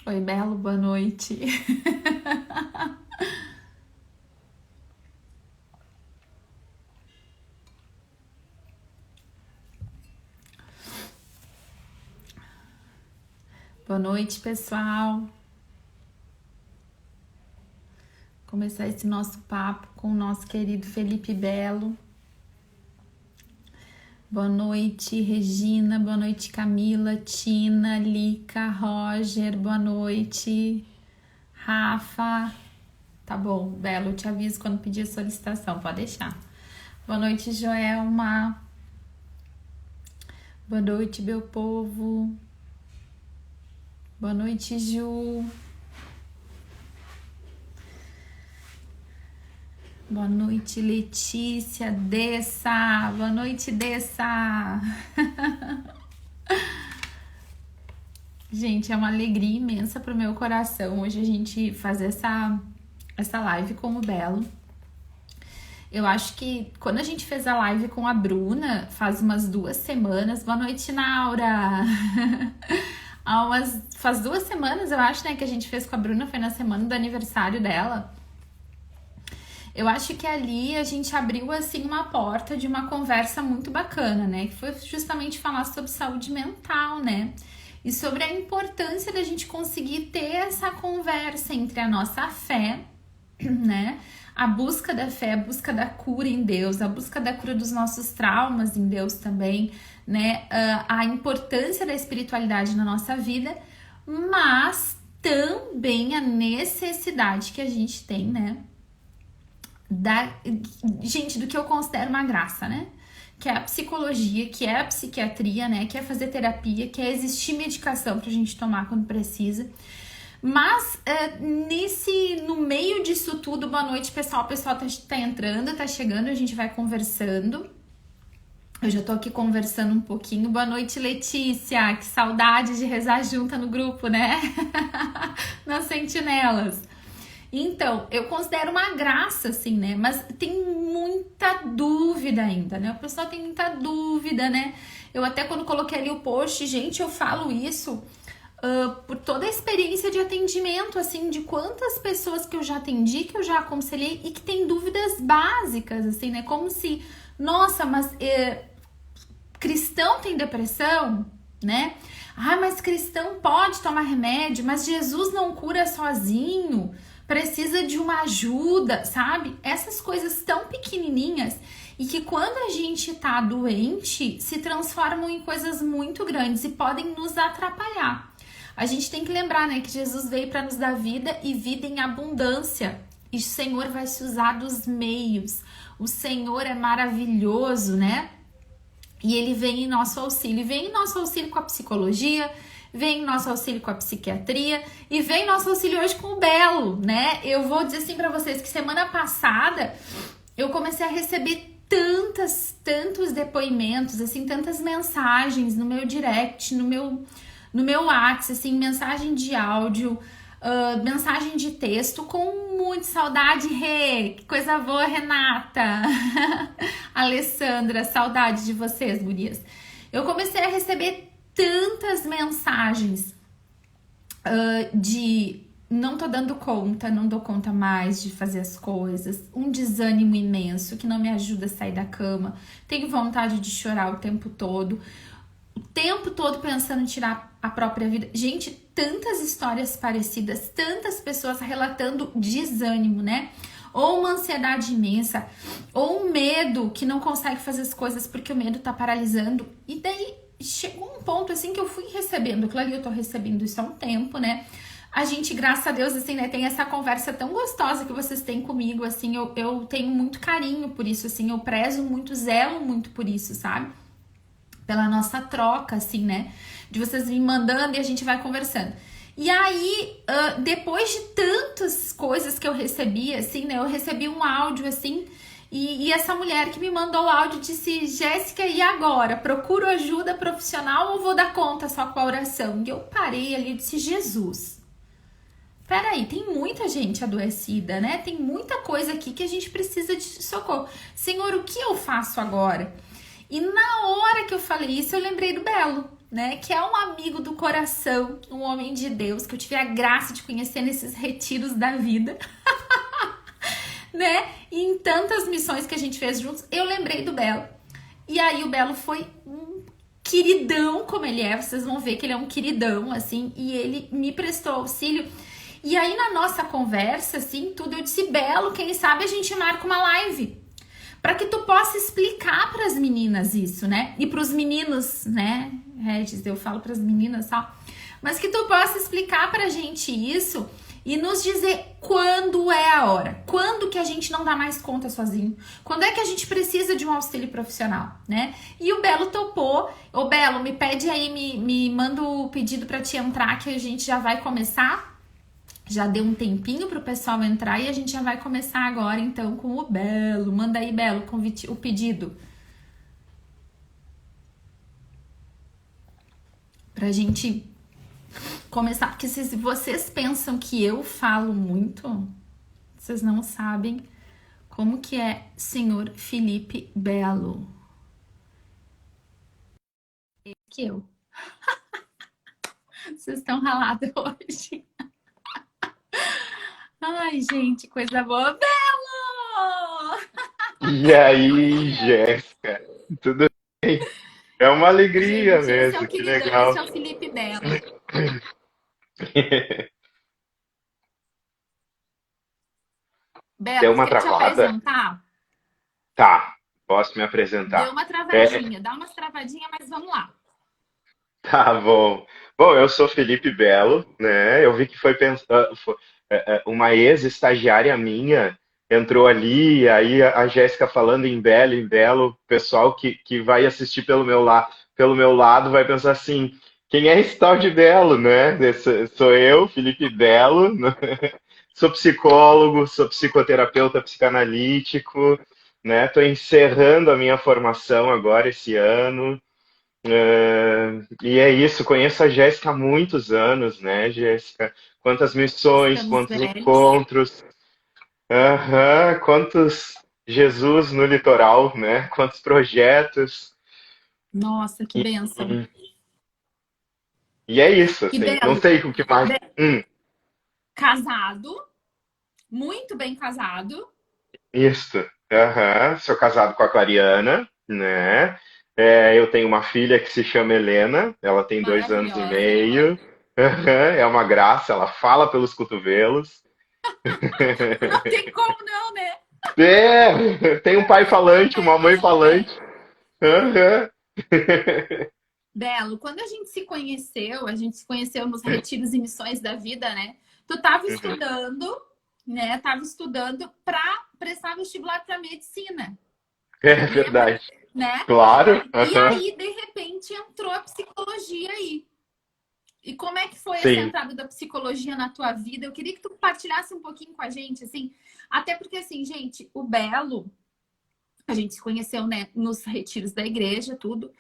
Oi, Belo, boa noite. Boa noite, pessoal. Começar esse nosso papo com o nosso querido Felipe Belo. Boa noite, Regina. Boa noite, Camila, Tina, Lica, Roger. Boa noite, Rafa. Tá bom, Belo, eu te aviso quando pedir a solicitação, pode deixar. Boa noite, Joelma. Boa noite, meu povo. Boa noite, Ju. Boa noite, Letícia, Dessa. Boa noite, Dessa. Gente, é uma alegria imensa pro meu coração hoje a gente fazer essa live com o Belo. Eu acho que quando a gente fez a live com a Bruna, faz umas 2 semanas. Boa noite, Naura. Faz 2 semanas, eu acho, né, que a gente fez com a Bruna, foi na semana do aniversário dela. Eu acho que ali a gente abriu, assim, uma porta de uma conversa muito bacana, né? Que foi justamente falar sobre saúde mental, né? E sobre a importância da gente conseguir ter essa conversa entre a nossa fé, né? A busca da fé, a busca da cura em Deus, a busca da cura dos nossos traumas em Deus também, né? A importância da espiritualidade na nossa vida, mas também a necessidade que a gente tem, né? Gente, do que eu considero uma graça, né? Que é a psicologia, que é a psiquiatria, né? Que é fazer terapia, que é existir medicação pra gente tomar quando precisa. Mas no meio disso tudo, boa noite, pessoal. O pessoal tá entrando, tá chegando, a gente vai conversando. Eu já tô aqui conversando um pouquinho. Boa noite, Letícia. Que saudade de rezar junta no grupo, né? Nas sentinelas. Então, eu considero uma graça, assim, né? Mas tem muita dúvida ainda, né? O pessoal tem muita dúvida, né? Eu até quando coloquei ali o post, gente, eu falo isso por toda a experiência de atendimento, assim, de quantas pessoas que eu já atendi, que eu já aconselhei e que tem dúvidas básicas, assim, né? Como se, nossa, mas cristão tem depressão, né? Ah, mas cristão pode tomar remédio, mas Jesus não cura sozinho, precisa de uma ajuda, sabe? Essas coisas tão pequenininhas e que quando a gente tá doente, se transformam em coisas muito grandes e podem nos atrapalhar. A gente tem que lembrar, né, que Jesus veio para nos dar vida e vida em abundância. E o Senhor vai se usar dos meios. O Senhor é maravilhoso, né? E Ele vem em nosso auxílio. Vem em nosso auxílio com a psicologia, vem em nosso auxílio com a psiquiatria e vem em nosso auxílio hoje com o Belo, né? Eu vou dizer assim para vocês que semana passada eu comecei a receber tantos depoimentos, assim, tantas mensagens no meu direct, no meu WhatsApp, assim, mensagem de áudio, mensagem de texto, com muita saudade, Rê, que coisa boa, Renata, Alessandra, saudade de vocês, gurias. Eu comecei a receber tantas mensagens de não tô dando conta, não dou conta mais de fazer as coisas, um desânimo imenso que não me ajuda a sair da cama, tenho vontade de chorar o tempo todo pensando em tirar a própria vida. Gente, tantas histórias parecidas, tantas pessoas relatando desânimo, né? Ou uma ansiedade imensa, ou um medo que não consegue fazer as coisas porque o medo tá paralisando. E daí chegou um ponto assim que eu fui recebendo, claro, eu tô recebendo isso há um tempo, né? A gente, graças a Deus, assim, né, tem essa conversa tão gostosa que vocês têm comigo, assim, eu tenho muito carinho por isso, assim, eu prezo muito, zelo muito por isso, sabe? Pela nossa troca, assim, né? De vocês me mandando e a gente vai conversando. E aí, depois de tantas coisas que eu recebi, assim, né? Eu recebi um áudio, assim, e essa mulher que me mandou o áudio disse: Jéssica, e agora? Procuro ajuda profissional ou vou dar conta só com a oração? E eu parei ali e disse: Jesus, peraí, tem muita gente adoecida, né? Tem muita coisa aqui que a gente precisa de socorro. Senhor, o que eu faço agora? E na hora que eu falei isso, eu lembrei do Belo. né? Que é um amigo do coração, um homem de Deus, que eu tive a graça de conhecer nesses retiros da vida, né? E em tantas missões que a gente fez juntos, eu lembrei do Belo. E aí o Belo foi um queridão como ele é, vocês vão ver que ele é um queridão, assim, e ele me prestou auxílio. E aí na nossa conversa, assim, tudo, eu disse, Belo, quem sabe a gente marca uma live para que tu possa explicar para as meninas isso, né? E para os meninos, né? Regis, eu falo para as meninas, só, mas que tu possa explicar pra gente isso e nos dizer quando é a hora, quando que a gente não dá mais conta sozinho, quando é que a gente precisa de um auxílio profissional, né? E o Belo topou. Ô Belo, me pede aí, me manda o pedido para te entrar que a gente já vai começar. Já deu um tempinho pro pessoal entrar e a gente já vai começar agora então com o Belo. Manda aí, Belo, o pedido pra gente começar, porque se vocês pensam que eu falo muito, vocês não sabem como que é senhor Felipe Belo. Que eu. Vocês estão ralados hoje. Ai, gente, coisa boa. Belo! E aí, Jéssica? Tudo bem? É uma alegria Gente, esse é o mesmo, que queridão, esse legal. é o Felipe Belo. Deu Belo, uma quer te travada? apresentar? Tá, posso me Deu apresentar. uma É, travadinha, dá umas travadinhas, mas vamos lá. tá bom. Bom, eu sou Felipe Belo, né? Eu vi que foi, uma ex-estagiária minha entrou ali, aí a Jéssica falando em Belo, o pessoal que vai assistir pelo meu lado vai pensar assim, quem é esse tal de Belo, né? Sou eu, Felipe Belo, né? Sou psicólogo, sou psicoterapeuta psicanalítico, né? Estou encerrando a minha formação agora esse ano. E é isso, conheço a Jéssica há muitos anos, né, Jéssica? Quantas missões, Estamos quantos velhos. encontros, aham, quantos Jesus no litoral, né? Quantos projetos. Nossa, que bênção. E é isso, E assim, não Belo, sei o que mais. casado, muito bem casado. Isso, aham, sou casado com a Clariana, né? Eu tenho uma filha que se chama Helena, ela tem 2 anos e Maravilhosa. meio. Aham, é uma graça, ela fala pelos cotovelos. Não tem como não, né? Tem um pai Não falante, tem uma mãe como não. falante. Aham. Belo, quando a gente se conheceu nos retiros e missões da vida, né? Tu tava Uhum. estudando, né? Tava estudando para prestar vestibular para medicina. É Lembra? verdade. Né? Claro. E Aham. aí, de repente, entrou a psicologia aí. E como é que foi essa Sim. entrada da psicologia na tua vida? Eu queria que tu compartilhasse um pouquinho com a gente, assim, até porque, assim, gente, o Belo, a gente se conheceu, né, nos retiros da igreja, tudo,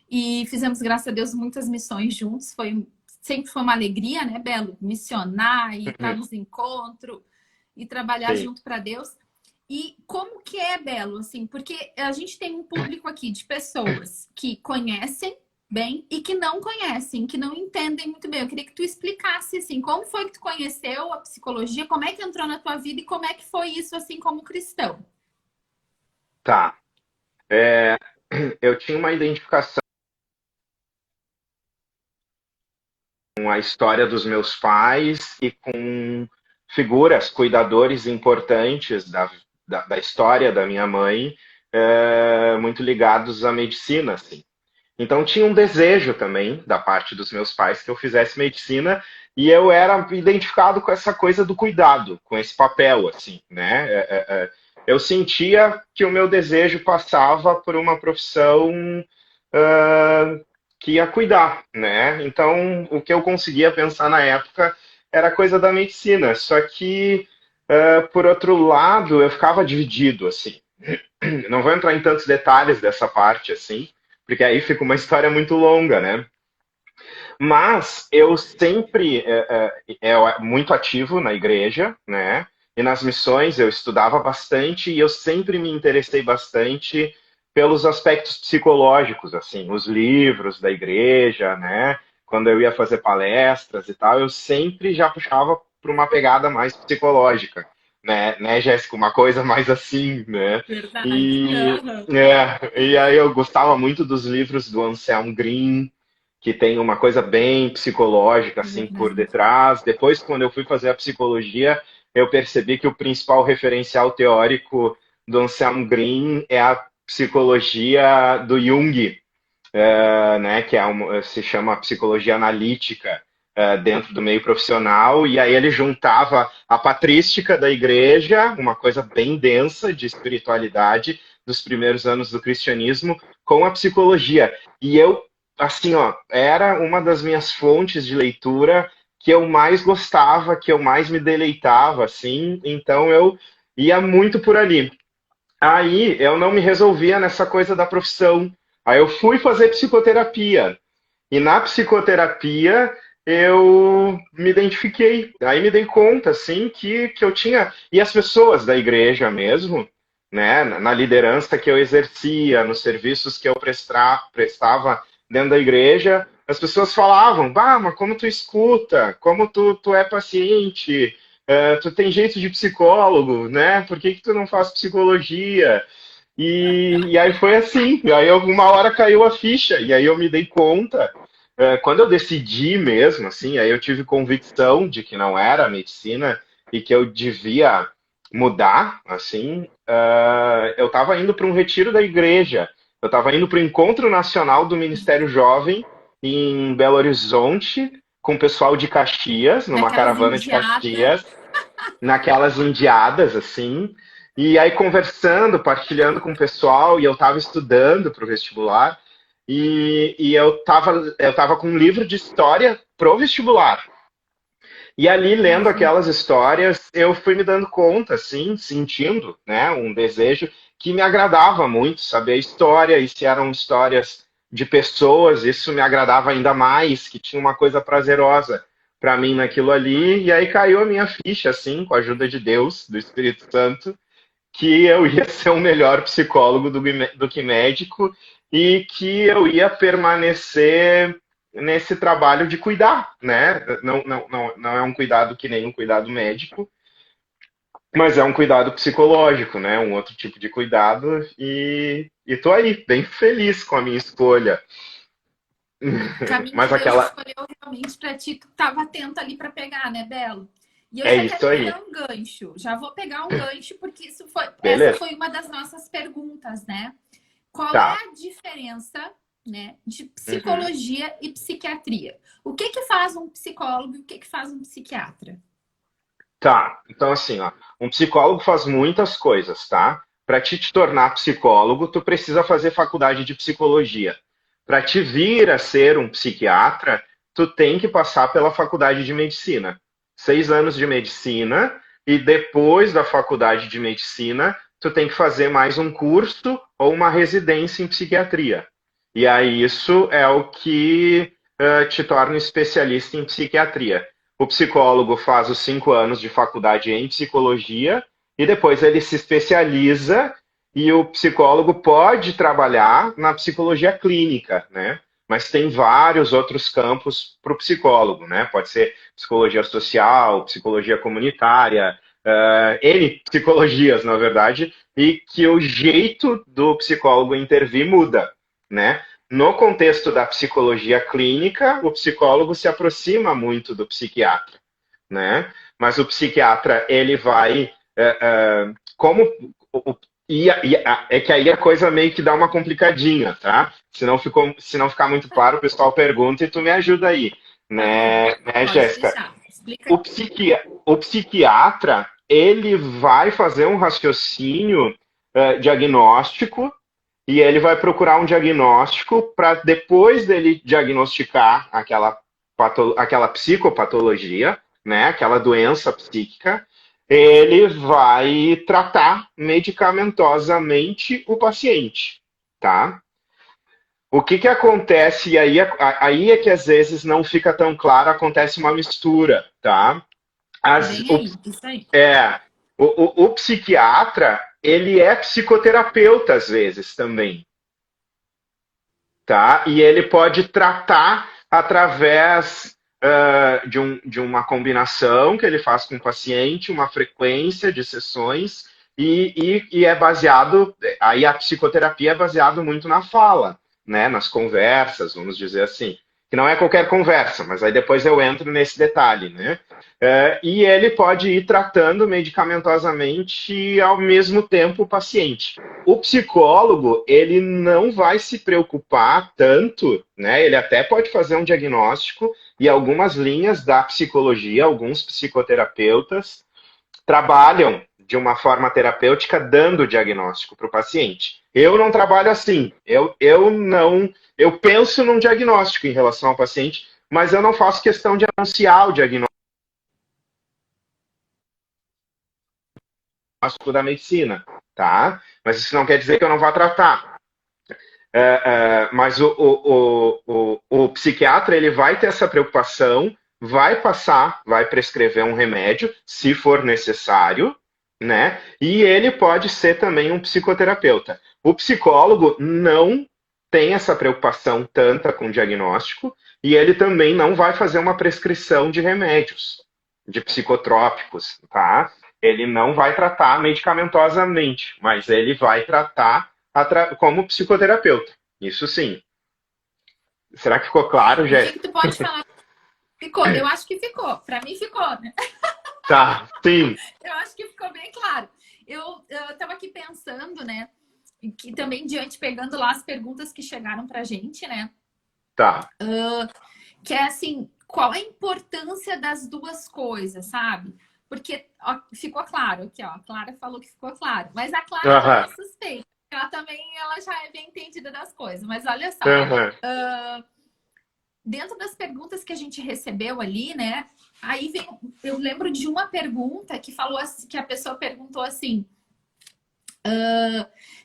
e fizemos, graças a Deus, muitas missões juntos. Sempre foi uma alegria, né, Belo? Missionar e estar Uhum. nos encontros e trabalhar Sim. junto para Deus. E como que é, Belo, assim, porque a gente tem um público aqui de pessoas que conhecem bem e que não conhecem, que não entendem muito bem. Eu queria que tu explicasse, assim, como foi que tu conheceu a psicologia, como é que entrou na tua vida e como é que foi isso, assim, como cristão. Tá. É, eu tinha uma identificação com a história dos meus pais e com figuras, cuidadores importantes da história da minha mãe, muito ligados à medicina, assim. Então tinha um desejo também da parte dos meus pais que eu fizesse medicina e eu era identificado com essa coisa do cuidado, com esse papel, assim, né? Eu sentia que o meu desejo passava por uma profissão uh, que ia cuidar, né? Então o que eu conseguia pensar na época era coisa da medicina, só que por outro lado eu ficava dividido, assim. Não vou entrar em tantos detalhes dessa parte, assim, porque aí fica uma história muito longa, né? Mas eu sempre muito ativo na igreja, né? E nas missões eu estudava bastante e eu sempre me interessei bastante pelos aspectos psicológicos, assim, os livros da igreja, né? Quando eu ia fazer palestras e tal, eu sempre já puxava para uma pegada mais psicológica, né, Jéssica? Uma coisa mais assim, né? Verdade. E, Aham. e aí eu gostava muito dos livros do Anselm Green, que tem uma coisa bem psicológica, É assim, por verdade. detrás. Depois, quando eu fui fazer a psicologia, eu percebi que o principal referencial teórico do Anselm Green é a psicologia do Jung, né, que se chama psicologia analítica dentro do meio profissional, e aí ele juntava a patrística da igreja, uma coisa bem densa de espiritualidade dos primeiros anos do cristianismo, com a psicologia. E eu, assim, ó, era uma das minhas fontes de leitura que eu mais gostava, que eu mais me deleitava, assim, então eu ia muito por ali. Aí eu não me resolvia nessa coisa da profissão. Aí eu fui fazer psicoterapia. E na psicoterapia eu me identifiquei. Aí me dei conta, assim, que eu tinha. E as pessoas da igreja mesmo, né, na liderança que eu exercia, nos serviços que eu prestava dentro da igreja, as pessoas falavam: bah, mas como tu escuta, como tu é paciente, tu tem jeito de psicólogo, né? Por que tu não faz psicologia? E aí foi assim, e aí uma hora caiu a ficha, e aí eu me dei conta, quando eu decidi mesmo, assim, aí eu tive convicção de que não era a medicina e que eu devia mudar, assim, eu estava indo para um retiro da igreja, eu estava indo para o Encontro Nacional do Ministério Jovem em Belo Horizonte, com o pessoal de Caxias, numa Naquelas caravana de indiadas. Caxias, naquelas indiadas, assim, e aí conversando, partilhando com o pessoal, e eu estava estudando para o vestibular, e eu tava com um livro de história pro vestibular. E ali, lendo Uhum. aquelas histórias, eu fui me dando conta, assim, sentindo, né, um desejo que me agradava muito, saber a história, e se eram histórias de pessoas, isso me agradava ainda mais, que tinha uma coisa prazerosa para mim naquilo ali, e aí caiu a minha ficha, assim, com a ajuda de Deus, do Espírito Santo, que eu ia ser um melhor psicólogo do que médico e que eu ia permanecer nesse trabalho de cuidar, né? Não é um cuidado que nem um cuidado médico, mas é um cuidado psicológico, né? Um outro tipo de cuidado e tô aí, bem feliz com a minha escolha. O caminho Mas que Deus aquela escolheu realmente para ti, tu estava atento ali para pegar, né, Belo? E eu é já isso quero aí. pegar um gancho. Já vou pegar um gancho porque essa Beleza. foi uma das nossas perguntas, né? Qual Tá. é a diferença, né, de Uhum. psicologia e psiquiatria? O que que faz um psicólogo e o que que faz um psiquiatra? Tá, então assim, ó, um psicólogo faz muitas coisas, tá? Para te tornar psicólogo, tu precisa fazer faculdade de psicologia. Para te vir a ser um psiquiatra, tu tem que passar pela faculdade de medicina. 6 anos de medicina e depois da faculdade de medicina, tu tem que fazer mais um curso ou uma residência em psiquiatria. E aí isso é o que te torna especialista em psiquiatria. O psicólogo faz os 5 anos de faculdade em psicologia e depois ele se especializa e o psicólogo pode trabalhar na psicologia clínica, né? Mas tem vários outros campos para o psicólogo, né? Pode ser psicologia social, psicologia comunitária, N psicologias, na verdade, e que o jeito do psicólogo intervir muda, né? No contexto da psicologia clínica, o psicólogo se aproxima muito do psiquiatra, né? Mas o psiquiatra, ele vai, como é que aí a coisa meio que dá uma complicadinha, tá? Se não ficar muito claro, o pessoal pergunta e tu me ajuda aí, Aham. né, Pode Jéssica? deixar. Explica O, aí. o psiquiatra, ele vai fazer um raciocínio diagnóstico e ele vai procurar um diagnóstico para depois dele diagnosticar aquela psicopatologia, né, aquela doença psíquica, ele vai tratar medicamentosamente o paciente, tá? O que que acontece, e aí é que às vezes não fica tão claro, acontece uma mistura, tá? As, Bem o, aí. Isso aí. é, o psiquiatra, ele é psicoterapeuta às vezes também, tá? E ele pode tratar através de uma combinação que ele faz com o paciente, uma frequência de sessões, e é baseado, aí a psicoterapia é baseado muito na fala, né? Nas conversas, vamos dizer assim. Que não é qualquer conversa, mas aí depois eu entro nesse detalhe, né? E ele pode ir tratando medicamentosamente ao mesmo tempo o paciente. O psicólogo, ele não vai se preocupar tanto, né? Ele até pode fazer um diagnóstico e algumas linhas da psicologia, alguns psicoterapeutas trabalham de uma forma terapêutica dando diagnóstico para o paciente. Eu não trabalho assim. Eu não, eu penso num diagnóstico em relação ao paciente, mas eu não faço questão de anunciar o diagnóstico da medicina, tá? Mas isso não quer dizer que eu não vá tratar. Mas o psiquiatra ele vai ter essa preocupação, vai passar, vai prescrever um remédio, se for necessário, né? E ele pode ser também um psicoterapeuta. O psicólogo não tem essa preocupação tanta com o diagnóstico e ele também não vai fazer uma prescrição de remédios, de psicotrópicos, tá? Ele não vai tratar medicamentosamente, mas ele vai tratar como psicoterapeuta. Isso sim. Será que ficou claro, O que Jéssica? tu pode falar? Ficou, eu acho que ficou. Para mim ficou, né? Tá, sim. Eu acho que ficou bem claro. Eu tava aqui pensando, né? Que também pegando lá as perguntas que chegaram pra gente, né? Tá. Que é assim, qual a importância das duas coisas, sabe? Porque ó, ficou claro aqui, ó. A Clara falou que ficou claro. Mas a Clara ela é suspeita. Ela já é bem entendida das coisas. Mas olha só. Dentro das perguntas que a gente recebeu ali, né? Aí vem, eu lembro de uma pergunta que falou assim, que a pessoa perguntou assim: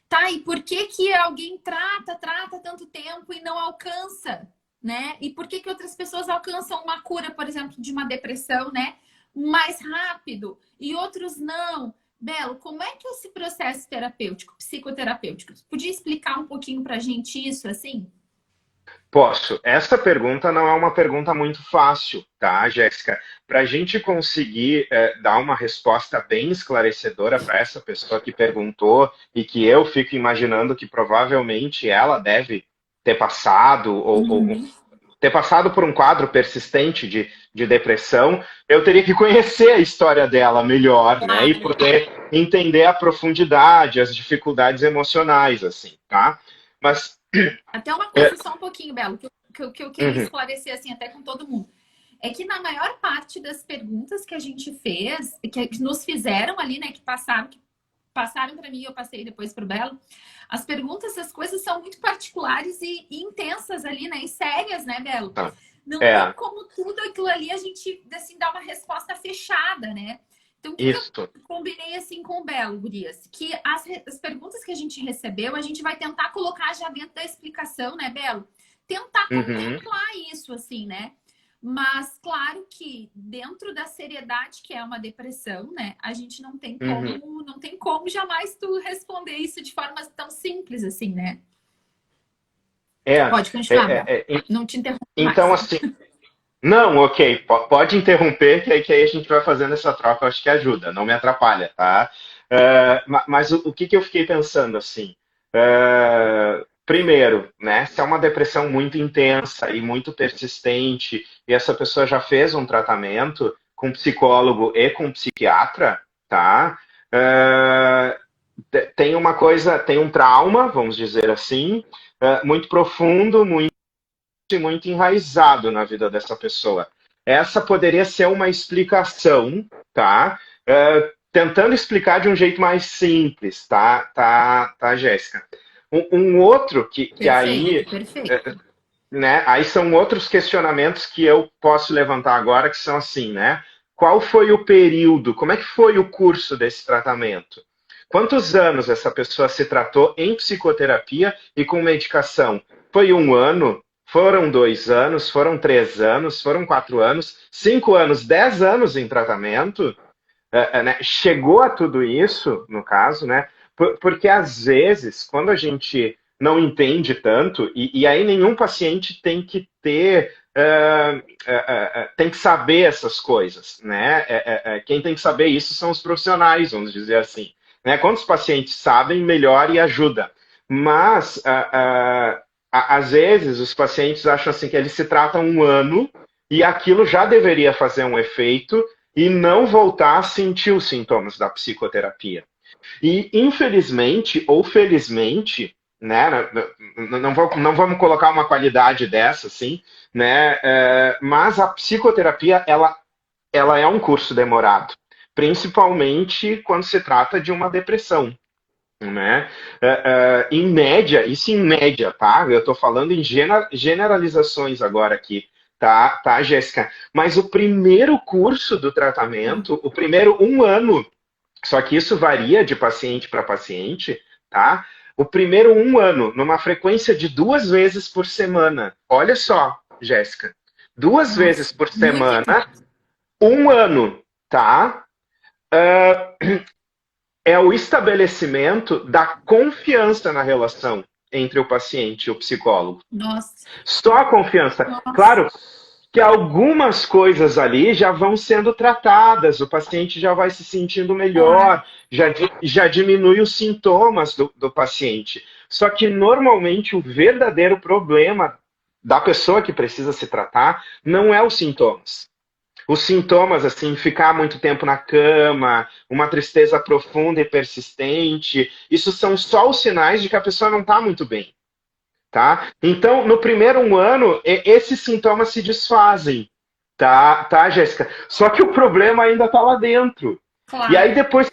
tá, e por que que alguém trata tanto tempo e não alcança, né? E por que que outras pessoas alcançam uma cura, por exemplo, de uma depressão, né? Mais rápido e outros não? Belo, como é que é esse processo terapêutico, psicoterapêutico? Podia explicar um pouquinho pra gente isso, assim? Posso. Essa pergunta não é uma pergunta muito fácil, tá, Jéssica? Para a gente conseguir dar uma resposta bem esclarecedora para essa pessoa que perguntou e que eu fico imaginando que provavelmente ela deve ter passado ou ter passado por um quadro persistente de depressão, eu teria que conhecer a história dela melhor, né? E poder entender a profundidade, as dificuldades emocionais, assim, tá? Mas até uma coisa só um pouquinho, Belo, que eu queria esclarecer assim até com todo mundo. É que na maior parte das perguntas que a gente fez, que nos fizeram ali, né, que passaram para mim, eu passei depois para o Belo, as perguntas, as coisas são muito particulares e intensas ali, né, e sérias, né, Belo? Não tem como tudo aquilo ali a gente, assim, dar uma resposta fechada, né? Então, o que eu combinei assim com o Belo, Gurias? Que as perguntas que a gente recebeu, a gente vai tentar colocar já dentro da explicação, né, Belo? Tentar contemplar isso, assim, né? Mas, claro que dentro da seriedade que é uma depressão, né? A gente não tem como, não tem como jamais tu responder isso de forma tão simples, assim, né? Pode continuar, Belo. Não te interrompo então, mais. assim... Não, ok, pode interromper, que aí a gente vai fazendo essa troca, eu acho que ajuda, não me atrapalha, tá? Mas o que eu fiquei pensando, assim, primeiro, né, se é uma depressão muito intensa e muito persistente, e essa pessoa já fez um tratamento com psicólogo e com psiquiatra, tá? Tem uma coisa, tem um trauma, vamos dizer assim, muito profundo, muito enraizado na vida dessa pessoa. Essa poderia ser uma explicação, tá? Tentando explicar de um jeito mais simples, tá, Jéssica? Um outro que Perfeito, aí, perfeito. né? Aí são outros questionamentos que eu posso levantar agora, que são assim, né? Qual foi o período? Como é que foi o curso desse tratamento? Quantos anos essa pessoa se tratou em psicoterapia e com medicação? Foi 1 ano? Foram 2 anos? Foram 3 anos? Foram 4 anos? 5 anos? 10 anos em tratamento? Né? Chegou a tudo isso, no caso, né? Porque às vezes, quando a gente não entende tanto, e aí nenhum paciente tem que ter, tem que saber essas coisas, né? Quem tem que saber isso são os profissionais, vamos dizer assim. Né? Quando os pacientes sabem, melhor e ajuda. Mas, às vezes, os pacientes acham assim que eles se tratam um ano e aquilo já deveria fazer um efeito e não voltar a sentir os sintomas da psicoterapia. E, infelizmente ou felizmente, né, não vamos colocar uma qualidade dessa, assim, né, mas a psicoterapia, ela é um curso demorado, principalmente quando se trata de uma depressão. Né? Em média, isso em média, tá? Eu estou falando em generalizações agora aqui, tá, Jéssica? Mas o primeiro curso do tratamento, o primeiro um ano, só que isso varia de paciente para paciente, tá? O primeiro um ano, numa frequência de 2 vezes por semana. Olha só, Jéssica, 2 vezes Nossa, por muito semana, intenso. um ano, tá? É o estabelecimento da confiança na relação entre o paciente e o psicólogo. Nossa, Só a confiança. nossa. Claro que algumas coisas ali já vão sendo tratadas, o paciente já vai se sentindo Claro. melhor, já diminui os sintomas do paciente. Só que normalmente o verdadeiro problema da pessoa que precisa se tratar não é os sintomas. Os sintomas, assim, ficar muito tempo na cama, uma tristeza profunda e persistente, isso são só os sinais de que a pessoa não está muito bem, tá? Então, no primeiro um ano, esses sintomas se desfazem, tá, Jéssica? Só que o problema ainda está lá dentro. E aí Claro. depois,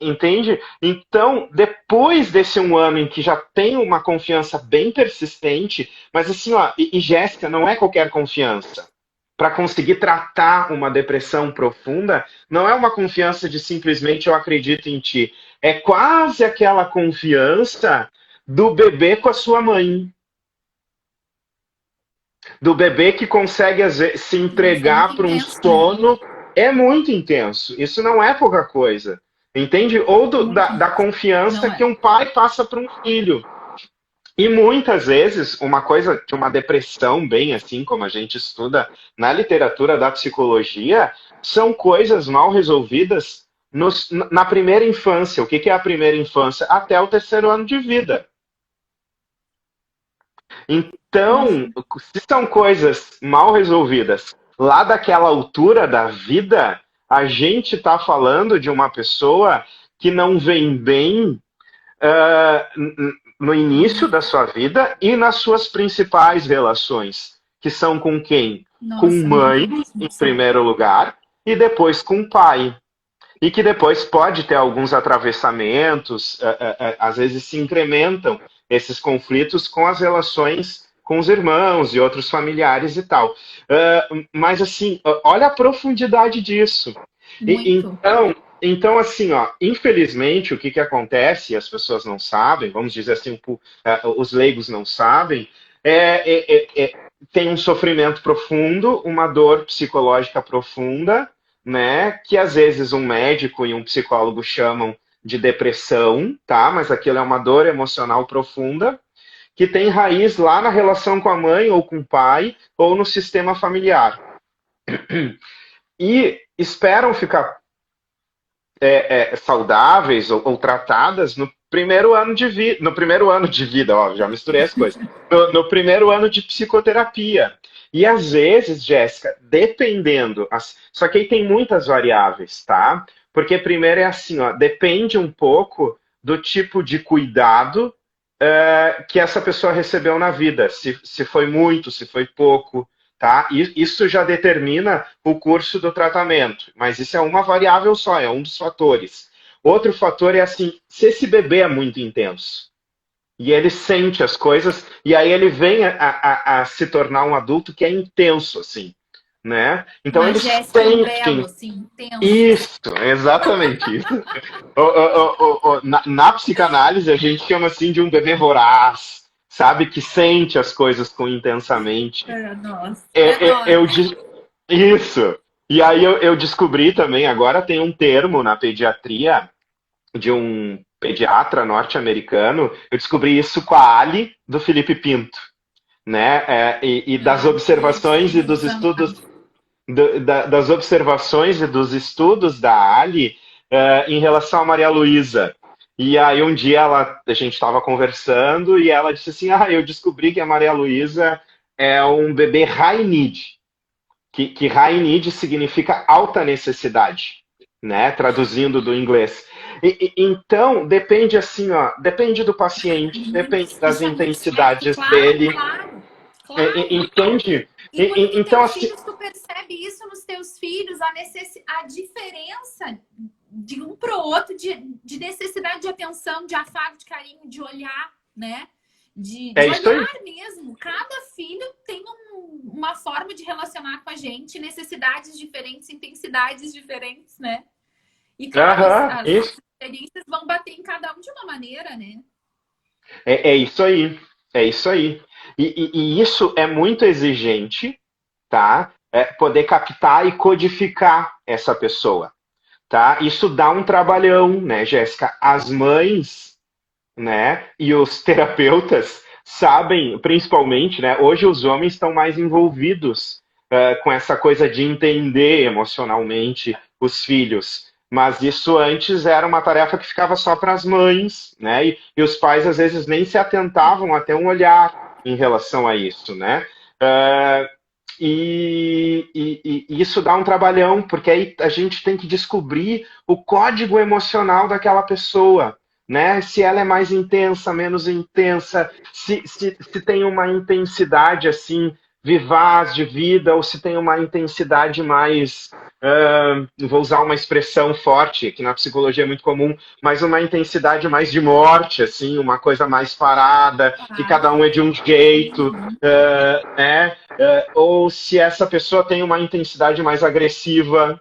entende? Então, depois desse um ano em que já tem uma confiança bem persistente, mas assim, ó, e Jéssica, não é qualquer confiança para conseguir tratar uma depressão profunda, não é uma confiança de simplesmente eu acredito em ti. É quase aquela confiança do bebê com a sua mãe. Do bebê que consegue às vezes, se Nossa, é muito entregar para um intenso, né? sono. É muito intenso. Isso não é pouca coisa. Entende? Ou Muito da intenso. confiança Não que é. um pai passa para um filho. E muitas vezes, uma coisa que uma depressão, bem assim como a gente estuda na literatura da psicologia, são coisas mal resolvidas na primeira infância. O que é a primeira infância? Até o terceiro ano de vida. Nossa, Então, se são coisas mal resolvidas lá daquela altura da vida, a gente está falando de uma pessoa que não vem bem no início da sua vida e nas suas principais relações, que são com quem? Com nossa, muito mãe, mesmo, em assim. primeiro lugar, e depois com pai. E que depois pode ter alguns atravessamentos, às vezes se incrementam esses conflitos com as relações com os irmãos e outros familiares e tal. Mas assim, olha a profundidade disso. Muito. Então, assim, ó, infelizmente, o que acontece, e as pessoas não sabem, vamos dizer assim, os leigos não sabem, tem um sofrimento profundo, uma dor psicológica profunda, né, que às vezes um médico e um psicólogo chamam de depressão, tá? Mas aquilo é uma dor emocional profunda, que tem raiz lá na relação com a mãe ou com o pai, ou no sistema familiar. E esperam ficar saudáveis ou tratadas no primeiro ano de vida, no primeiro ano de vida, ó, já misturei as coisas, no primeiro ano de psicoterapia. E às vezes, Jéssica, dependendo, só que aí tem muitas variáveis, tá? Porque primeiro é assim, ó, depende um pouco do tipo de cuidado que essa pessoa recebeu na vida, se foi muito, se foi pouco, tá? E isso já determina o curso do tratamento, mas isso é uma variável só, é um dos fatores. Outro fator é assim, se esse bebê é muito intenso e ele sente as coisas e aí ele vem a se tornar um adulto que é intenso, assim, né? Então Uma ele Jéssica sente Umbrello, assim, intenso. isso, exatamente isso. Na psicanálise, a gente chama assim de um bebê voraz, sabe? Que sente as coisas com intensamente. É, nossa. É É, é, nós. eu, isso. E aí eu descobri também, agora tem um termo na pediatria de um pediatra norte-americano, eu descobri isso com a Ali do Felipe Pinto, né? E das Ah, observações e sim, dos estudos fantástico. das observações e dos estudos da Ali em relação a Maria Luísa. E aí um dia a gente estava conversando e ela disse assim, eu descobri que a Maria Luísa é um bebê high need, que high need significa alta necessidade, né? Traduzindo do inglês. Então, depende assim, ó, depende do paciente, depende das Isso é muito certo, intensidades claro, dele, claro, claro. entende? E quando tu Então, tem assim, filhos, tu percebe isso nos teus filhos, a diferença de um pro outro, de necessidade de atenção, de afago, de carinho, de olhar, né? é De isso aí. olhar mesmo. Cada filho tem uma forma de relacionar com a gente, necessidades diferentes, intensidades diferentes, né? E claro, Aham, as isso. experiências vão bater em cada um de uma maneira, né? É isso aí. É isso aí. E isso é muito exigente, tá? Poder captar e codificar essa pessoa, tá? Isso dá um trabalhão, né, Jéssica? As mães, né, e os terapeutas sabem, principalmente, né? Hoje os homens estão mais envolvidos com essa coisa de entender emocionalmente os filhos. Mas isso antes era uma tarefa que ficava só para as mães, né? E os pais às vezes nem se atentavam até um olhar em relação a isso, né? Uh, e isso dá um trabalhão, porque aí a gente tem que descobrir o código emocional daquela pessoa, né? Se ela é mais intensa, menos intensa, se tem uma intensidade assim vivaz de vida ou se tem uma intensidade mais, vou usar uma expressão forte que na psicologia é muito comum, mas uma intensidade mais de morte, assim, uma coisa mais parada, que Claro. cada um é de um jeito, Uhum. né? Ou se essa pessoa tem uma intensidade mais agressiva,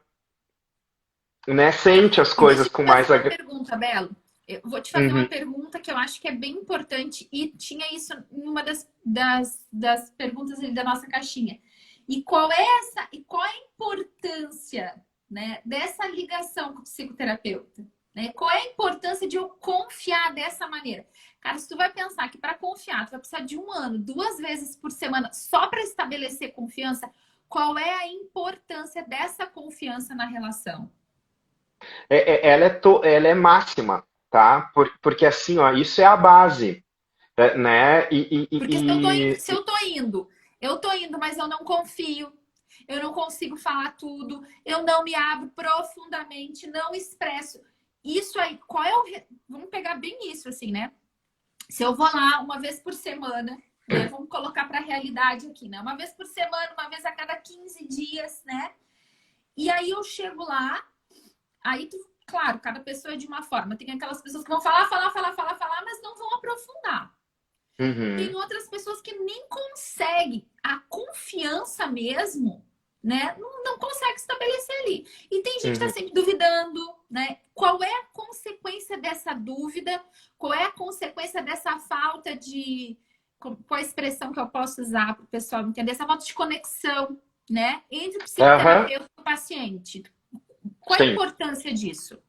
né? Sente as E deixa coisas eu te com fazer mais uma pergunta, Belo. Eu vou te fazer uma Uhum. pergunta que eu acho que é bem importante e tinha isso em uma das perguntas ali da nossa caixinha. E qual é a importância, né, dessa ligação com o psicoterapeuta? Né? Qual é a importância de eu confiar dessa maneira? Cara, se tu vai pensar que para confiar, tu vai precisar de 1 ano, 2 vezes por semana, só para estabelecer confiança, qual é a importância dessa confiança na relação? Ela é máxima, tá? Porque assim, ó, isso é a base, né? Porque se eu tô indo, mas eu não confio, eu não consigo falar tudo, eu não me abro profundamente, não expresso. Isso aí, qual é vamos pegar bem isso assim, né? Se eu vou lá 1 vez por semana, né? Vamos colocar para a realidade aqui, né? 1 vez por semana, 1 vez a cada 15 dias, né? E aí eu chego lá, aí claro, cada pessoa é de uma forma. Tem aquelas pessoas que vão falar, mas não vão aprofundar. Tem Uhum, outras pessoas que nem conseguem a confiança mesmo, né? Não consegue estabelecer ali. E tem gente que está uhum. sempre duvidando, né? Qual é a consequência dessa dúvida? Qual é a consequência dessa falta de. Qual a expressão que eu posso usar para o pessoal entender? Essa falta de conexão, né? Entre o Aham, psicoterapeuta e o paciente. Qual a sim. importância disso?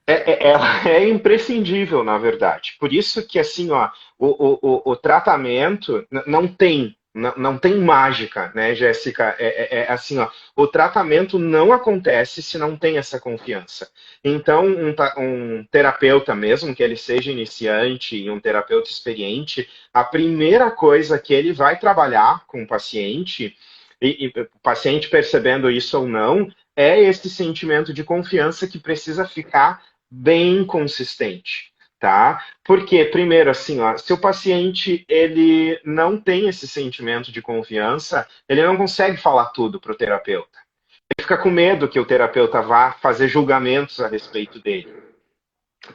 Ela é imprescindível, na verdade. Por isso que, assim, ó, o tratamento não tem mágica, né, Jéssica? Assim, ó, o tratamento não acontece se não tem essa confiança. Então, um terapeuta, mesmo que ele seja iniciante e um terapeuta experiente, a primeira coisa que ele vai trabalhar com o paciente, e o paciente percebendo isso ou não, é esse sentimento de confiança que precisa ficar bem consistente, tá? Porque, primeiro, assim, ó, se o paciente ele não tem esse sentimento de confiança, ele não consegue falar tudo para o terapeuta. Ele fica com medo que o terapeuta vá fazer julgamentos a respeito dele,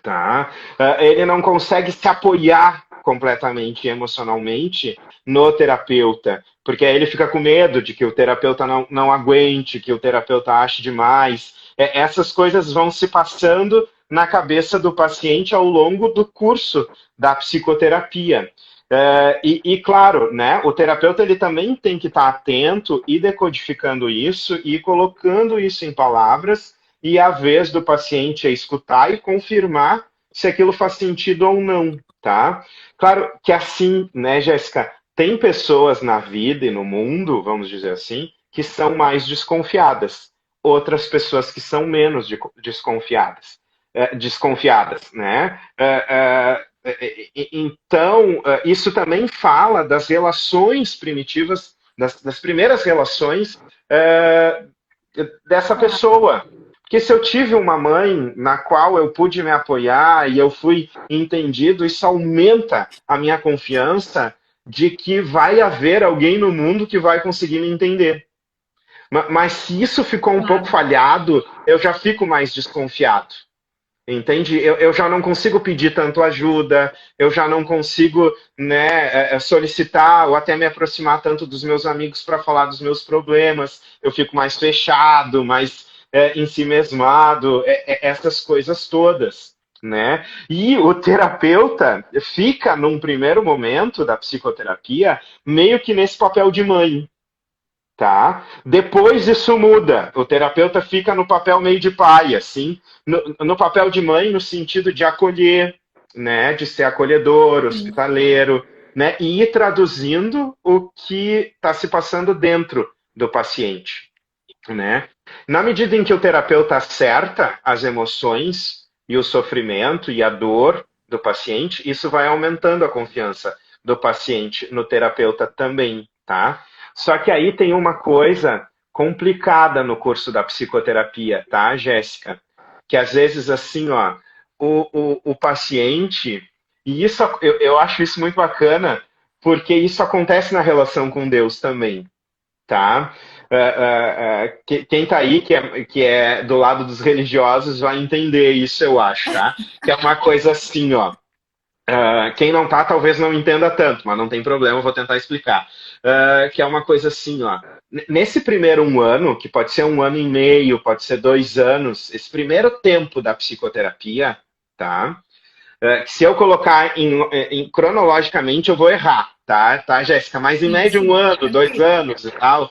tá? Ele não consegue se apoiar completamente emocionalmente no terapeuta, porque aí ele fica com medo de que o terapeuta não aguente, que o terapeuta ache demais. Essas coisas vão se passando na cabeça do paciente ao longo do curso da psicoterapia. Claro, né, o terapeuta ele também tem que estar atento e decodificando isso e colocando isso em palavras, e a vez do paciente é escutar e confirmar se aquilo faz sentido ou não, tá? Claro que assim, né, Jéssica, tem pessoas na vida e no mundo, vamos dizer assim, que são mais desconfiadas, outras pessoas que são menos desconfiadas, desconfiadas, né? Então, isso também fala das relações primitivas, das primeiras relações dessa Claro. pessoa. Porque se eu tive uma mãe na qual eu pude me apoiar e eu fui entendido, isso aumenta a minha confiança de que vai haver alguém no mundo que vai conseguir me entender. Mas se isso ficou um pouco Claro. falhado, eu já fico mais desconfiado. Entende? Eu já não consigo pedir tanto ajuda, eu já não consigo, né, solicitar ou até me aproximar tanto dos meus amigos para falar dos meus problemas. Eu fico mais fechado, mais ensimesmado, essas coisas todas. Né? E o terapeuta fica, num primeiro momento da psicoterapia, meio que nesse papel de mãe. Tá? Depois isso muda. O terapeuta fica no papel meio de pai, assim, no papel de mãe, no sentido de acolher, né? De ser acolhedor, Sim. hospitaleiro, né? E ir traduzindo o que está se passando dentro do paciente, né? Na medida em que o terapeuta acerta as emoções e o sofrimento e a dor do paciente, isso vai aumentando a confiança do paciente no terapeuta também, tá? Só que aí tem uma coisa complicada no curso da psicoterapia, tá, Jéssica? Que às vezes, assim, ó, o paciente, e isso eu acho isso muito bacana, porque isso acontece na relação com Deus também, tá? Quem tá aí, que é do lado dos religiosos, vai entender isso, eu acho, tá? Que é uma coisa assim, ó. Quem não tá, talvez não entenda tanto, mas não tem problema, eu vou tentar explicar. Que é uma coisa assim, ó. Nesse primeiro um ano, que pode ser um ano e meio, pode ser 2 anos, esse primeiro tempo da psicoterapia, tá? Se eu colocar cronologicamente, eu vou errar, tá, Jéssica? Mas em Sim, média um sim. ano, dois Tranquilo. anos e tal.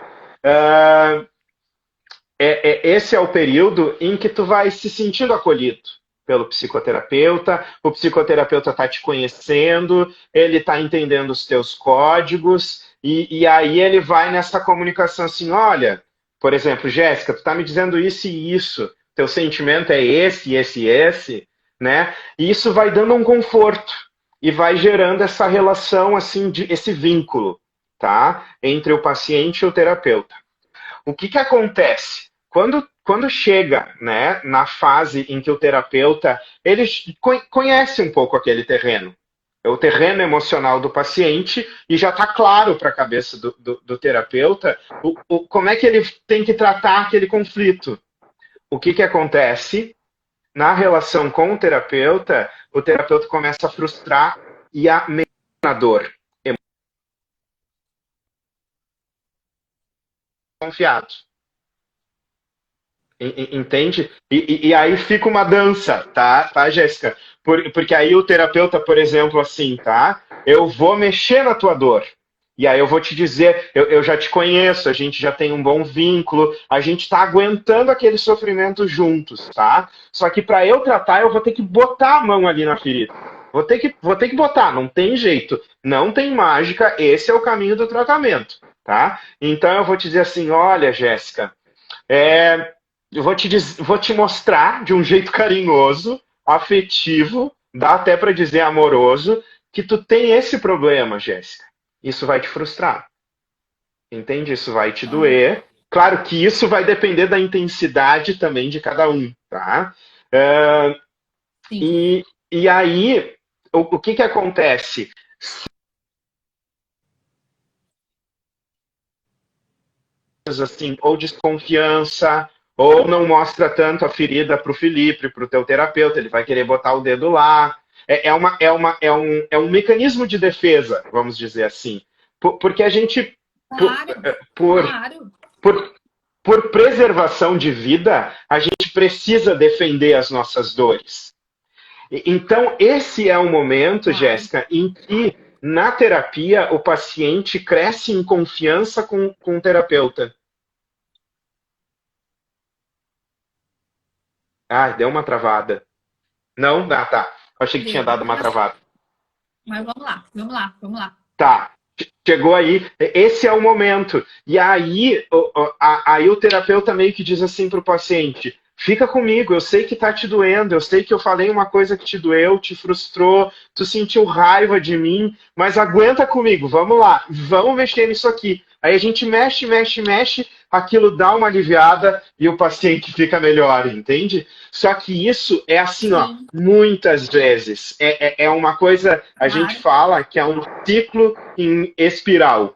Esse é o período em que tu vai se sentindo acolhido pelo psicoterapeuta, o psicoterapeuta está te conhecendo, ele está entendendo os teus códigos, e aí ele vai nessa comunicação assim, olha, por exemplo, Jéssica, tu está me dizendo isso e isso, teu sentimento é esse, né? E isso vai dando um conforto e vai gerando essa relação assim, esse vínculo, tá? Entre o paciente e o terapeuta. O que acontece? Quando chega, né, na fase em que o terapeuta ele conhece um pouco aquele terreno, é o terreno emocional do paciente e já está claro para a cabeça do terapeuta como é que ele tem que tratar aquele conflito. O que acontece? Na relação com o terapeuta começa a frustrar e a na dor, confiado. Entende? E aí fica uma dança, tá, Jéssica? Porque aí o terapeuta, por exemplo, assim, tá? Eu vou mexer na tua dor. E aí eu vou te dizer, eu já te conheço, a gente já tem um bom vínculo, a gente tá aguentando aquele sofrimento juntos, tá? Só que para eu tratar, eu vou ter que botar a mão ali na ferida. Vou ter que botar, não tem jeito. Não tem mágica, esse é o caminho do tratamento, tá? Então eu vou te dizer assim, olha, Jéssica, eu vou te mostrar de um jeito carinhoso, afetivo, dá até para dizer amoroso, que tu tem esse problema, Jéssica. Isso vai te frustrar, entende? Isso vai te Aham. doer. Claro que isso vai depender da intensidade também de cada um, tá? Sim. E aí, o que acontece? Assim, ou desconfiança, ou não mostra tanto a ferida para o Felipe, para o teu terapeuta, ele vai querer botar o dedo lá. É um mecanismo de defesa, vamos dizer assim. Porque a gente, por, Claro, por, claro. por, por preservação de vida, a gente precisa defender as nossas dores. Então, esse é um momento, Claro. Jéssica, em que na terapia o paciente cresce em confiança com o terapeuta. Ah, deu uma travada. Não? Ah, tá. Eu achei que tinha Deu. dado uma travada. Mas vamos lá, vamos lá, vamos lá. Tá, chegou aí, esse é o momento. E aí, aí o terapeuta meio que diz assim para o paciente: fica comigo, eu sei que tá te doendo, eu sei que eu falei uma coisa que te doeu, te frustrou, tu sentiu raiva de mim, mas aguenta comigo, vamos lá, vamos mexer nisso aqui. Aí a gente mexe, mexe, mexe, aquilo dá uma aliviada e o paciente fica melhor, entende? Só que isso é assim, ó, Sim, muitas vezes. É uma coisa, a gente claro. fala que é um ciclo em espiral,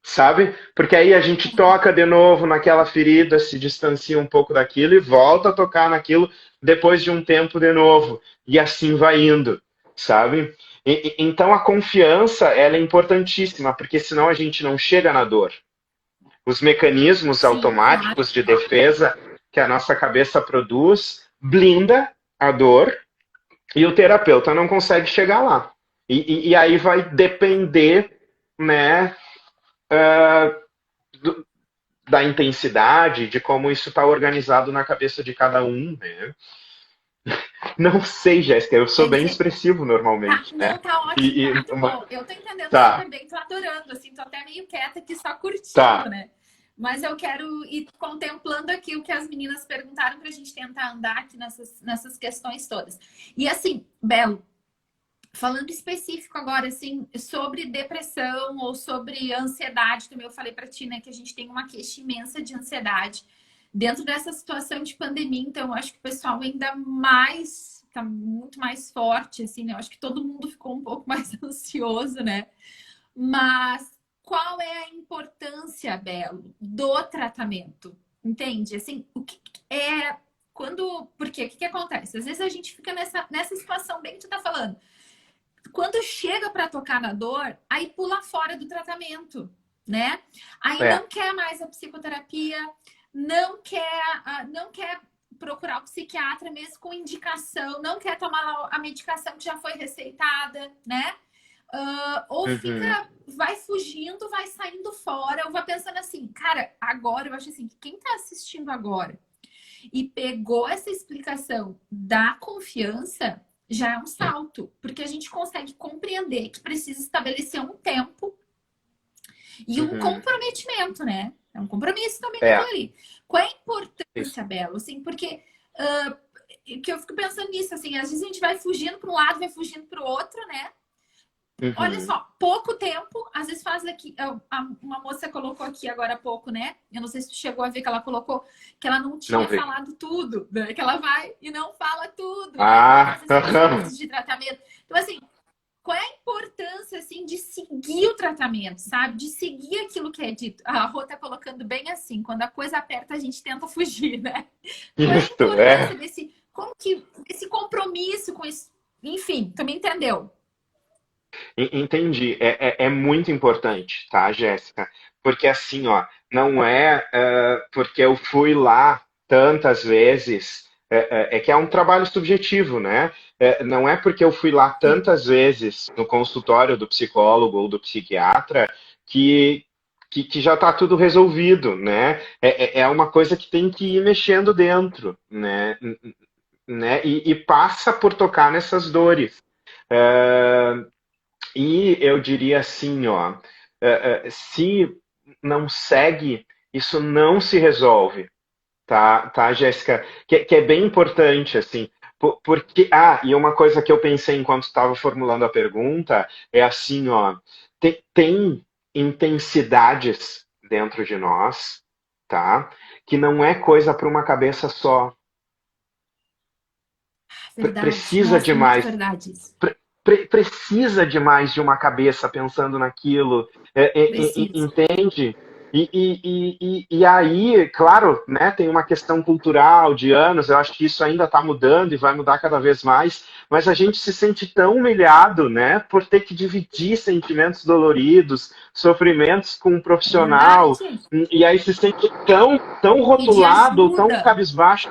sabe? Porque aí a gente toca de novo naquela ferida, se distancia um pouco daquilo e volta a tocar naquilo depois de um tempo de novo. E assim vai indo, sabe? Então a confiança, ela é importantíssima, porque senão a gente não chega na dor. Os mecanismos Sim, claro. automáticos de defesa que a nossa cabeça produz blinda a dor e o terapeuta não consegue chegar lá. E aí vai depender, né, do, da intensidade, de como isso está organizado na cabeça de cada um, né? Não sei, Jéssica, eu sou Quer bem dizer, expressivo tá, normalmente, né? não, tá ótimo, tá muito Uma... bom. Eu tô entendendo Tá, super bem, tô adorando, assim, tô até meio quieta aqui só curtindo, tá. né? Mas eu quero ir contemplando aqui o que as meninas perguntaram pra gente tentar andar aqui nessas questões todas. E assim, Belo, falando específico agora, assim, sobre depressão ou sobre ansiedade, também eu falei pra ti, né, que a gente tem uma queixa imensa de ansiedade dentro dessa situação de pandemia, então eu acho que o pessoal ainda mais, tá muito mais forte, assim, né? Eu acho que todo mundo ficou um pouco mais ansioso, né? Mas qual é a importância, Belo, do tratamento? Entende? Assim, o que é quando. Porque o que acontece? Às vezes a gente fica nessa situação bem que tu tá falando. Quando chega para tocar na dor, aí pula fora do tratamento, né? Aí É. não quer mais a psicoterapia, não quer procurar o psiquiatra mesmo com indicação, não quer tomar a medicação que já foi receitada, né? Ou Uhum, fica, vai fugindo, vai saindo fora, ou vai pensando assim, cara, agora eu acho assim, que quem tá assistindo agora e pegou essa explicação da confiança, já é um salto, porque a gente consegue compreender que precisa estabelecer um tempo e um uhum. comprometimento, né? É um compromisso também naquilo É, ali. Qual é a isso. importância, Belo? Assim, porque que eu fico pensando nisso, assim, às vezes a gente vai fugindo para um lado, vai fugindo para o outro, né? Olha Uhum. só, pouco tempo, às vezes faz aqui. Uma moça colocou aqui agora há pouco, né? Eu não sei se tu chegou a ver que ela colocou que ela não Não tinha vi. falado tudo, né? Que ela vai e não fala tudo, né? Para Ah, fazer 7 meses de tratamento. Então, assim, qual é a importância, assim, de seguir o tratamento, sabe? De seguir aquilo que é dito. A Rô tá colocando bem assim, quando a coisa aperta, a gente tenta fugir, né? Qual é a isso, importância é. desse, como que, esse compromisso com isso? Enfim, tu me entendeu? Entendi. É muito importante, tá, Jéssica? Porque assim, ó, não é porque eu fui lá tantas vezes, é que é um trabalho subjetivo, né? Não é porque eu fui lá Sim. tantas vezes no consultório do psicólogo ou do psiquiatra que, que já está tudo resolvido, né? É uma coisa que tem que ir mexendo dentro, né? E passa por tocar nessas dores. E eu diria assim, ó, se não segue, isso não se resolve, tá, Jéssica? Que é bem importante, assim, porque, e uma coisa que eu pensei enquanto estava formulando a pergunta é assim, ó, tem intensidades dentro de nós, tá? Que não é coisa para uma cabeça só. Verdade. Precisa Nossa, de é muito mais. verdade isso. Precisa de mais de uma cabeça pensando naquilo, Precisa. entende? E aí, claro, né, tem uma questão cultural de anos, eu acho que isso ainda está mudando e vai mudar cada vez mais, mas a gente se sente tão humilhado, né, por ter que dividir sentimentos doloridos, sofrimentos com um É profissional, verdade. e aí se sente tão Pedir rotulado, tão ajuda. cabisbaixo.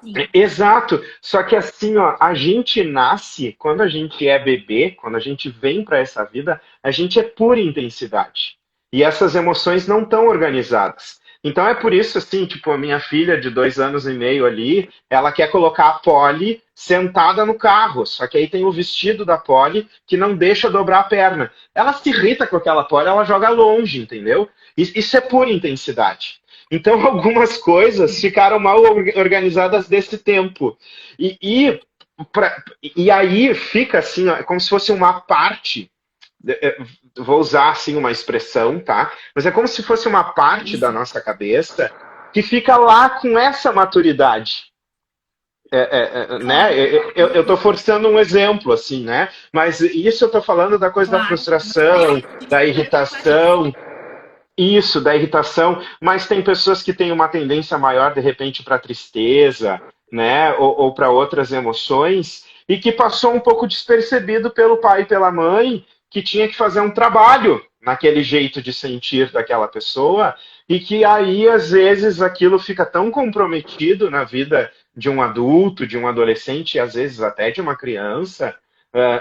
Sim. Exato, só que assim, ó, a gente nasce, quando a gente é bebê, quando a gente vem para essa vida, a gente é pura intensidade. E essas emoções não estão organizadas. Então é por isso, assim, tipo, a minha filha de 2 anos e meio ali, ela quer colocar a Polly sentada no carro, só que aí tem o vestido da Polly que não deixa dobrar a perna. Ela se irrita com aquela Polly, ela joga longe, entendeu? Isso é pura intensidade. Então algumas coisas ficaram mal organizadas desse tempo. E aí fica assim, ó, como se fosse uma parte, vou usar assim uma expressão, tá? Mas é como se fosse uma parte da nossa cabeça que fica lá com essa maturidade. Né? Eu tô forçando um exemplo, assim, né? Mas isso eu tô falando da coisa da frustração, da irritação, isso, da irritação, mas tem pessoas que têm uma tendência maior, de repente, para tristeza, né? Ou para outras emoções, e que passou um pouco despercebido pelo pai e pela mãe, que tinha que fazer um trabalho naquele jeito de sentir daquela pessoa, e que aí, às vezes, aquilo fica tão comprometido na vida de um adulto, de um adolescente, e às vezes até de uma criança,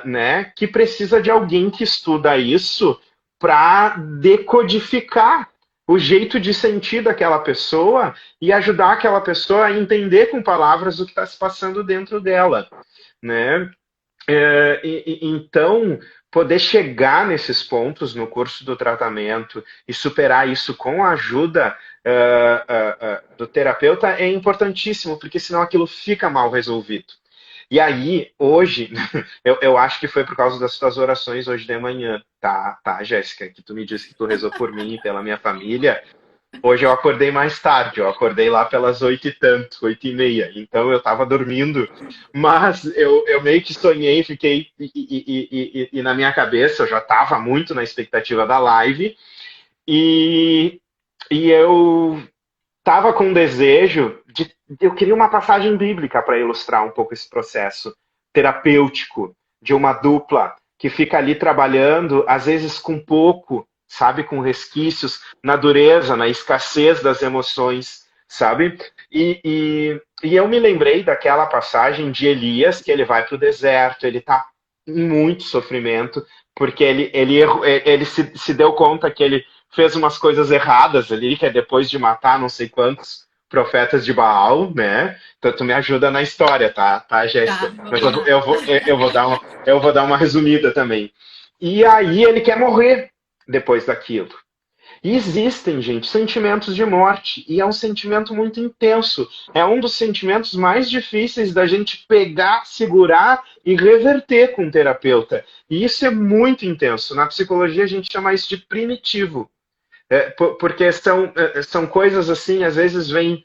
né? Que precisa de alguém que estuda isso para decodificar o jeito de sentir daquela pessoa e ajudar aquela pessoa a entender com palavras o que está se passando dentro dela, né? Então, poder chegar nesses pontos no curso do tratamento e superar isso com a ajuda do terapeuta é importantíssimo, porque senão aquilo fica mal resolvido. E aí, hoje, eu acho que foi por causa das tuas orações hoje de manhã, tá, Jéssica? Que tu me disse que tu rezou por mim e pela minha família. Hoje eu acordei mais tarde, eu acordei lá pelas 8 e tanto, 8h30. Então eu tava dormindo, mas eu meio que sonhei, fiquei. E na minha cabeça eu já tava muito na expectativa da live, e eu tava com um desejo de. Eu queria uma passagem bíblica para ilustrar um pouco esse processo terapêutico de uma dupla que fica ali trabalhando, às vezes com pouco, sabe, com resquícios, na dureza, na escassez das emoções, sabe? E eu me lembrei daquela passagem de Elias, que ele vai para o deserto, ele está em muito sofrimento, porque ele se deu conta que ele fez umas coisas erradas ali, que é depois de matar não sei quantos profetas de Baal, né? Então tu me ajuda na história, tá, Jéssica? Tá, Mas eu vou dar uma resumida também. E aí ele quer morrer depois daquilo. E existem, gente, sentimentos de morte, e é um sentimento muito intenso. É um dos sentimentos mais difíceis da gente pegar, segurar e reverter com o terapeuta. E isso é muito intenso. Na psicologia a gente chama isso de primitivo. Porque são coisas assim, às vezes vem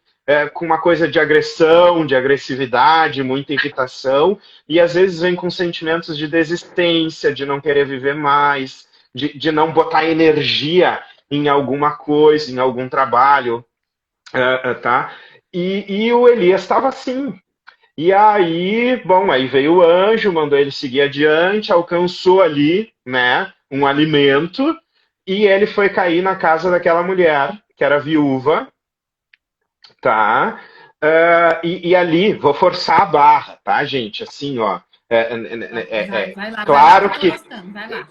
com uma coisa de agressão, de agressividade, muita irritação, e às vezes vem com sentimentos de desistência, de não querer viver mais, de não botar energia em alguma coisa, em algum trabalho, tá? E o Elias estava assim. E aí, bom, aí veio o anjo, mandou ele seguir adiante, alcançou ali, né, um alimento, e ele foi cair na casa daquela mulher, que era viúva, tá? E ali, vou forçar a barra, tá, gente? Assim, ó. vai lá, Claro vai lá, que. vai lá.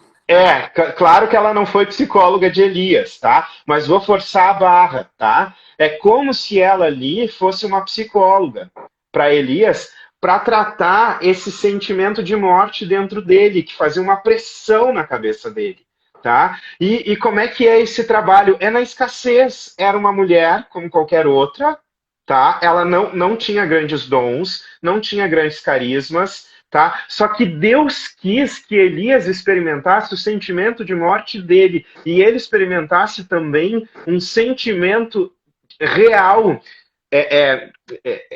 Claro que ela não foi psicóloga de Elias, tá? Mas vou forçar a barra, tá? É como se ela ali fosse uma psicóloga para Elias, para tratar esse sentimento de morte dentro dele, que fazia uma pressão na cabeça dele, tá? E como é que é esse trabalho? É na escassez. Era uma mulher como qualquer outra, tá? Ela não tinha grandes dons, não tinha grandes carismas, tá? Só que Deus quis que Elias experimentasse o sentimento de morte dele, e ele experimentasse também um sentimento real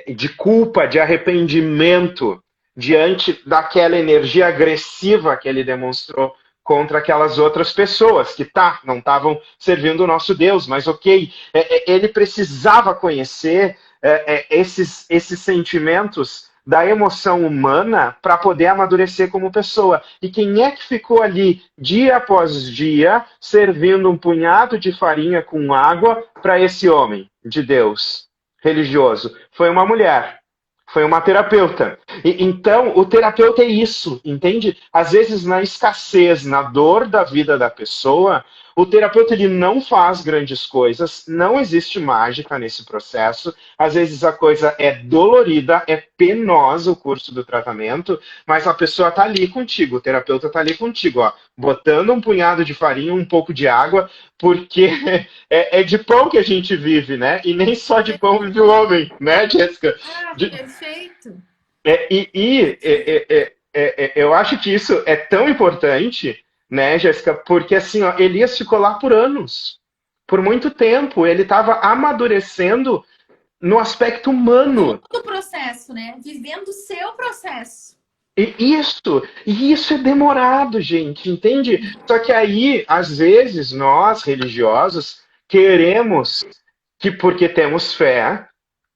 de culpa, de arrependimento diante daquela energia agressiva que ele demonstrou contra aquelas outras pessoas que não estavam servindo o nosso Deus, mas ok, ele precisava conhecer esses sentimentos da emoção humana para poder amadurecer como pessoa. E quem é que ficou ali dia após dia servindo um punhado de farinha com água para esse homem de Deus religioso? Foi uma mulher. Foi uma terapeuta. Então, o terapeuta é isso, entende? Às vezes, na escassez, na dor da vida da pessoa, O terapeuta, ele não faz grandes coisas, não existe mágica nesse processo. Às vezes a coisa é dolorida, é penosa o curso do tratamento, mas a pessoa tá ali contigo, o terapeuta tá ali contigo, ó, botando um punhado de farinha, um pouco de água, porque é de pão que a gente vive, né? E nem só de pão vive o homem, né, Jéssica? Ah, De- perfeito. eu acho que isso é tão importante, né, Jéssica? Porque assim, ó, Elias ficou lá por anos, por muito tempo. Ele estava amadurecendo no aspecto humano. Todo o processo, né? Vivendo o seu processo. E isso é demorado, gente, entende? Só que aí, às vezes, nós, religiosos, queremos que, porque temos fé,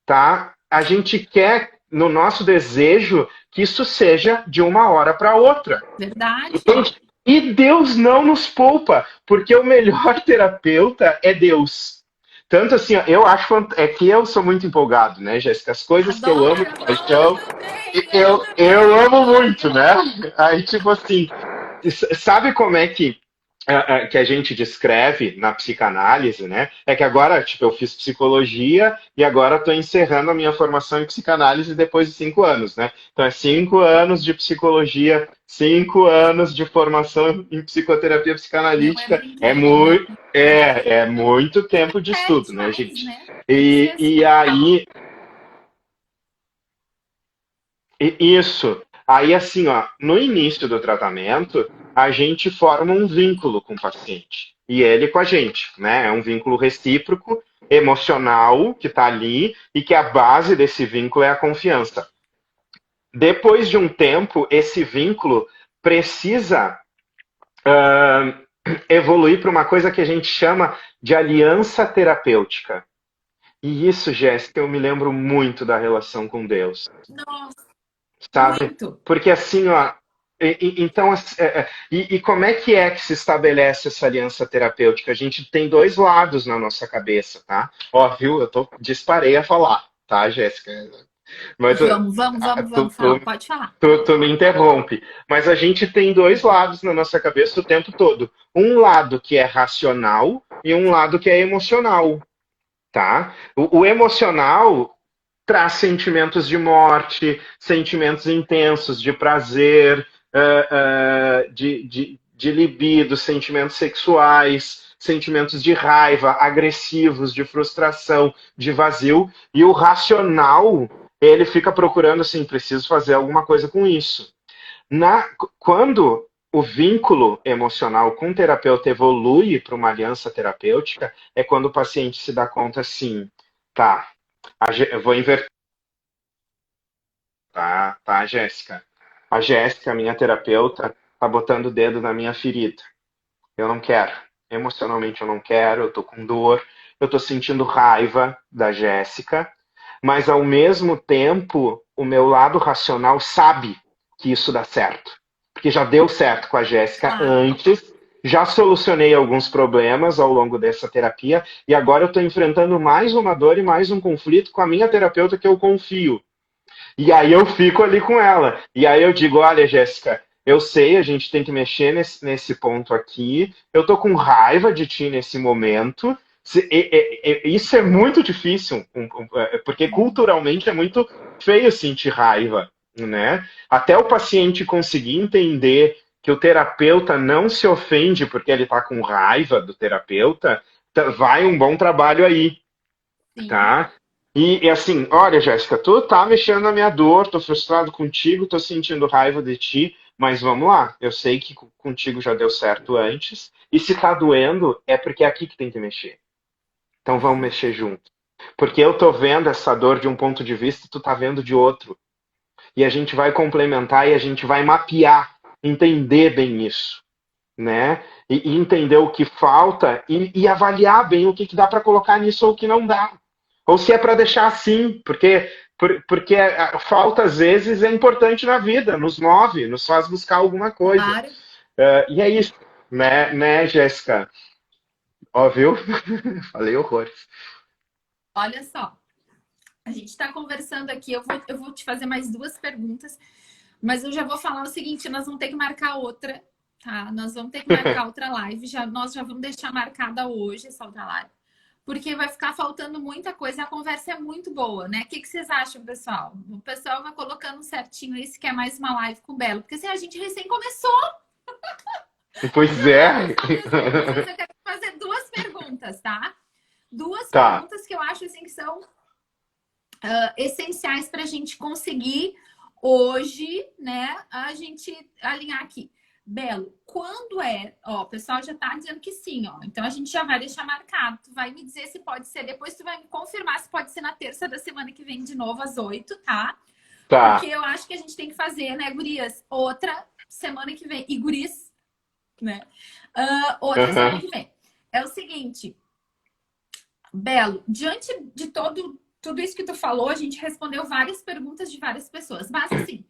tá? A gente quer, no nosso desejo, que isso seja de uma hora para outra. Verdade. Entende? E Deus não nos poupa, porque o melhor terapeuta é Deus. Tanto assim, ó, eu acho é que eu sou muito empolgado, né, Jéssica? As coisas que eu Adoro, amo de não, eu paixão, também, eu eu também. amo muito, né? Aí, tipo assim, sabe como é que a gente descreve na psicanálise, né? É que agora, tipo, eu fiz psicologia e agora estou encerrando a minha formação em psicanálise depois de 5 anos, né? Então é 5 anos de psicologia, 5 anos de formação em psicoterapia Não é psicanalítica. brinquedo, né? É muito tempo de estudo, Repete né, mais, gente? né? Tem que ser E assim. aí, isso. Aí, assim, ó, no início do tratamento, a gente forma um vínculo com o paciente e ele com a gente, né? É um vínculo recíproco, emocional, que está ali e que a base desse vínculo é a confiança. Depois de um tempo, esse vínculo precisa evoluir para uma coisa que a gente chama de aliança terapêutica. E isso, Jéssica, eu me lembro muito da relação com Deus. Nossa, Sabe? muito. Porque assim, ó, então, e como é que se estabelece essa aliança terapêutica? A gente tem dois lados na nossa cabeça, tá? Ó, viu? Disparei a falar, tá, Jéssica? Mas Vamos falar. Pode falar. tu me interrompe. Mas a gente tem dois lados na nossa cabeça o tempo todo. Um lado que é racional e um lado que é emocional, tá? O emocional traz sentimentos de morte, sentimentos intensos de prazer, de libido, sentimentos sexuais, sentimentos de raiva, agressivos, de frustração, de vazio. E o racional, ele fica procurando assim, preciso fazer alguma coisa com isso. Quando o vínculo emocional com o terapeuta evolui para uma aliança terapêutica, é quando o paciente se dá conta assim, tá, eu vou inverter. Tá, Jéssica. A Jéssica, minha terapeuta, tá botando o dedo na minha ferida. Eu não quero. Emocionalmente eu não quero, eu tô com dor, eu tô sentindo raiva da Jéssica, mas ao mesmo tempo, o meu lado racional sabe que isso dá certo. Porque já deu certo com a Jéssica Claro. antes, já solucionei alguns problemas ao longo dessa terapia, e agora eu estou enfrentando mais uma dor e mais um conflito com a minha terapeuta que eu confio. E aí eu fico ali com ela. E aí eu digo, olha, Jéssica, eu sei, a gente tem que mexer nesse ponto aqui. Eu tô com raiva de ti nesse momento. Isso é muito difícil, porque culturalmente é muito feio sentir raiva, né? Até o paciente conseguir entender que o terapeuta não se ofende porque ele tá com raiva do terapeuta, vai um bom trabalho aí, Sim. tá? E assim, olha, Jéssica, tu tá mexendo na minha dor, tô frustrado contigo, tô sentindo raiva de ti, mas vamos lá. Eu sei que contigo já deu certo antes, e se tá doendo, é porque é aqui que tem que mexer. Então vamos Perfeito. mexer junto. Porque eu tô vendo essa dor de um ponto de vista e tu tá vendo de outro. E a gente vai complementar e a gente vai mapear, entender bem isso, né? E entender o que falta e avaliar bem o que dá para colocar nisso ou o que não dá. Ou se é para deixar assim, porque a falta às vezes é importante na vida, nos move, nos faz buscar alguma coisa. Claro. E é isso, né, Jéssica? Ó, viu? Falei horrores. Olha só. A gente está conversando aqui. Eu vou te fazer mais duas perguntas. Mas eu já vou falar o seguinte: nós vamos ter que marcar outra. Tá? Nós vamos ter que marcar outra live. Nós já vamos deixar marcada hoje essa outra live. Porque vai ficar faltando muita coisa. A conversa é muito boa, né? O que vocês acham, pessoal? O pessoal vai colocando certinho aí se quer mais uma live com o Belo. Porque assim, a gente recém começou. Pois é. Eu quero fazer duas perguntas, tá? Duas Tá, perguntas que eu acho assim que são essenciais para a gente conseguir hoje, né? A gente alinhar aqui. Belo, quando é? Ó, o pessoal já tá dizendo que sim, ó. Então a gente já vai deixar marcado. Tu vai me dizer se pode ser. Depois tu vai me confirmar se pode ser na terça da semana que vem de novo às 8, tá? Porque tá. eu acho que a gente tem que fazer, né, gurias? Outra semana que vem. E guris, né? Outra semana Aham. que vem. É o seguinte, Belo, diante de tudo isso que tu falou, a gente respondeu várias perguntas de várias pessoas. Mas assim,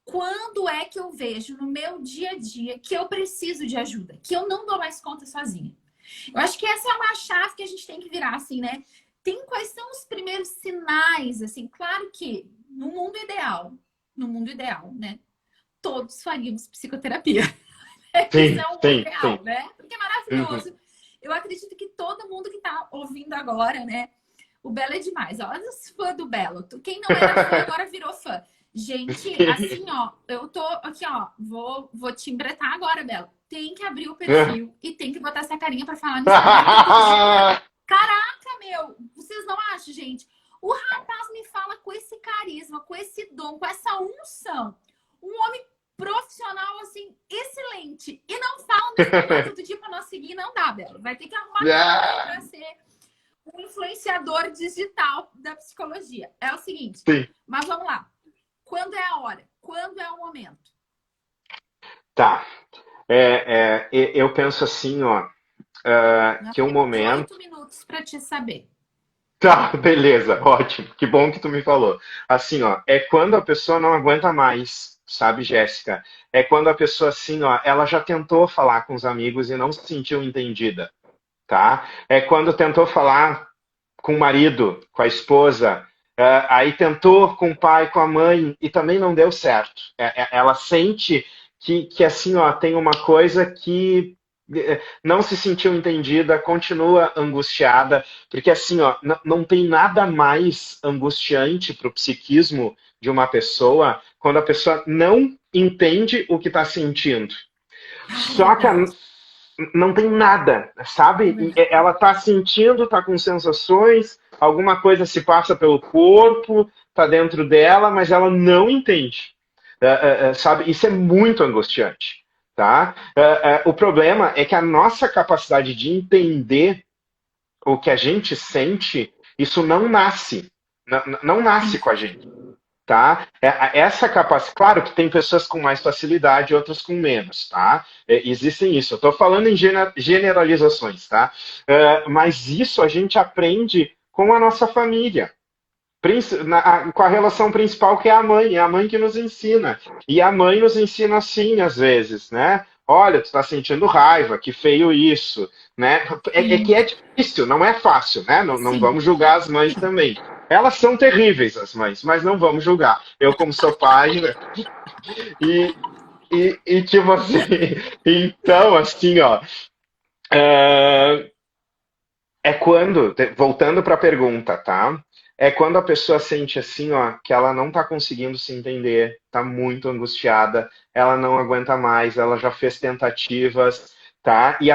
quando é que eu vejo no meu dia a dia que eu preciso de ajuda? Que eu não dou mais conta sozinha? Eu acho que essa é uma chave que a gente tem que virar, assim, né? Quais são os primeiros sinais, assim? Claro que no mundo ideal, né? Todos faríamos psicoterapia. Isso Sim, é um mundo sim, real, sim. né? Porque é Uhum. maravilhoso. Eu acredito que todo mundo que tá ouvindo agora, né? O Belo é demais. Olha os fãs do Belo. Quem não era fã agora virou fã. Gente, assim, ó, eu tô aqui, ó, vou te embretar agora, Belo. Tem que abrir o perfil e tem que botar essa carinha pra falar no Instagram todo dia. Caraca, meu! Vocês não acham, gente? O rapaz me fala com esse carisma, com esse dom, com essa unção. Um homem profissional, assim, excelente. E não fala no Instagram todo dia pra nós seguir, não dá, Belo. Vai ter que arrumar tempo aí pra ser um influenciador digital da psicologia. É o seguinte, Sim. mas vamos lá. Quando é a hora? Quando é o momento? Tá. Eu penso assim, ó, Nós que o temos momento. 8 minutos para te saber. Tá, beleza, ótimo. Que bom que tu me falou. Assim, ó, é quando a pessoa não aguenta mais, sabe, Jéssica? É quando a pessoa, assim, ó, ela já tentou falar com os amigos e não se sentiu entendida, tá? É quando tentou falar com o marido, com a esposa, aí tentou com o pai, com a mãe e também não deu certo. Ela sente que assim, ó, tem uma coisa que não se sentiu entendida, continua angustiada, porque assim, ó, não tem nada mais angustiante para o psiquismo de uma pessoa quando a pessoa não entende o que está sentindo. Ah, é Só que verdade. não tem nada, É sabe? verdade. Ela tá sentindo, tá com sensações, alguma coisa se passa pelo corpo, tá dentro dela, mas ela não entende, sabe? Isso é muito angustiante, tá? O problema é que a nossa capacidade de entender o que a gente sente, isso não nasce, não nasce Sim. com a gente, tá? Essa capacidade, claro que tem pessoas com mais facilidade e outras com menos, tá? Existem isso. Eu estou falando em generalizações, tá? Mas isso a gente aprende com a nossa família. Com a relação principal que é a mãe que nos ensina. E a mãe nos ensina assim, às vezes, né? Olha, tu está sentindo raiva, que feio isso, né? É que Sim. é difícil, não é fácil, né? Não Sim. vamos julgar as mães também. Elas são terríveis, as mães, mas não vamos julgar. Eu, como sou pai, né? e, e tipo assim, então, assim, ó, é, quando, voltando para a pergunta, tá? É quando a pessoa sente assim, ó, que ela não tá conseguindo se entender, tá muito angustiada, ela não aguenta mais, ela já fez tentativas, tá? E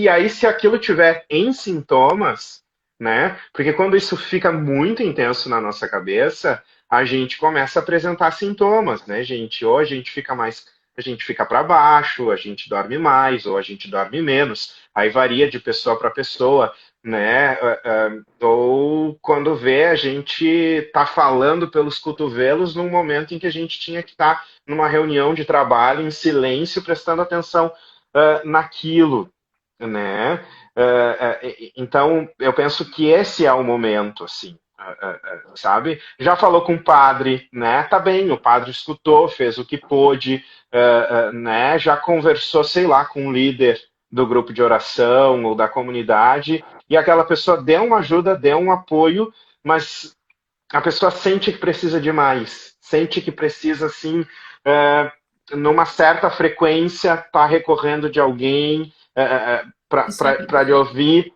aí, se aquilo tiver em sintomas, né? Porque quando isso fica muito intenso na nossa cabeça, a gente começa a apresentar sintomas, né, gente? Ou a gente fica mais, a gente fica para baixo, a gente dorme mais, ou a gente dorme menos. Aí varia de pessoa para pessoa, né? Ou quando vê, a gente está falando pelos cotovelos num momento em que a gente tinha que estar numa reunião de trabalho em silêncio, prestando atenção naquilo, né? Então, eu penso que esse é o momento, assim, sabe? Já falou com o padre, né? Tá bem, o padre escutou, fez o que pôde, né? Já conversou, sei lá, com o líder do grupo de oração ou da comunidade, e aquela pessoa deu uma ajuda, deu um apoio, mas a pessoa sente que precisa de mais, sente que precisa, assim, numa certa frequência, tá recorrendo de alguém Isso aí. para lhe ouvir.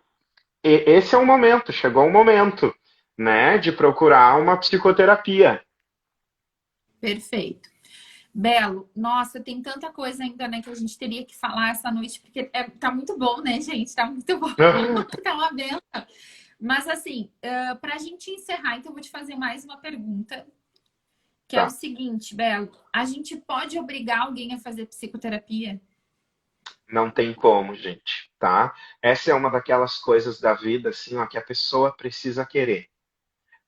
Esse é o momento, chegou o momento, né, de procurar uma psicoterapia. Perfeito. Belo, nossa, tem tanta coisa ainda, né, que a gente teria que falar essa noite, porque tá muito bom, né, gente? Tá muito bom. Tá uma benção. Mas assim, pra gente encerrar, então eu vou te fazer mais uma pergunta, que é o Tá. seguinte, Belo, a gente pode obrigar alguém a fazer psicoterapia? Não tem como, gente, tá? Essa é uma daquelas coisas da vida, assim, ó, que a pessoa precisa querer,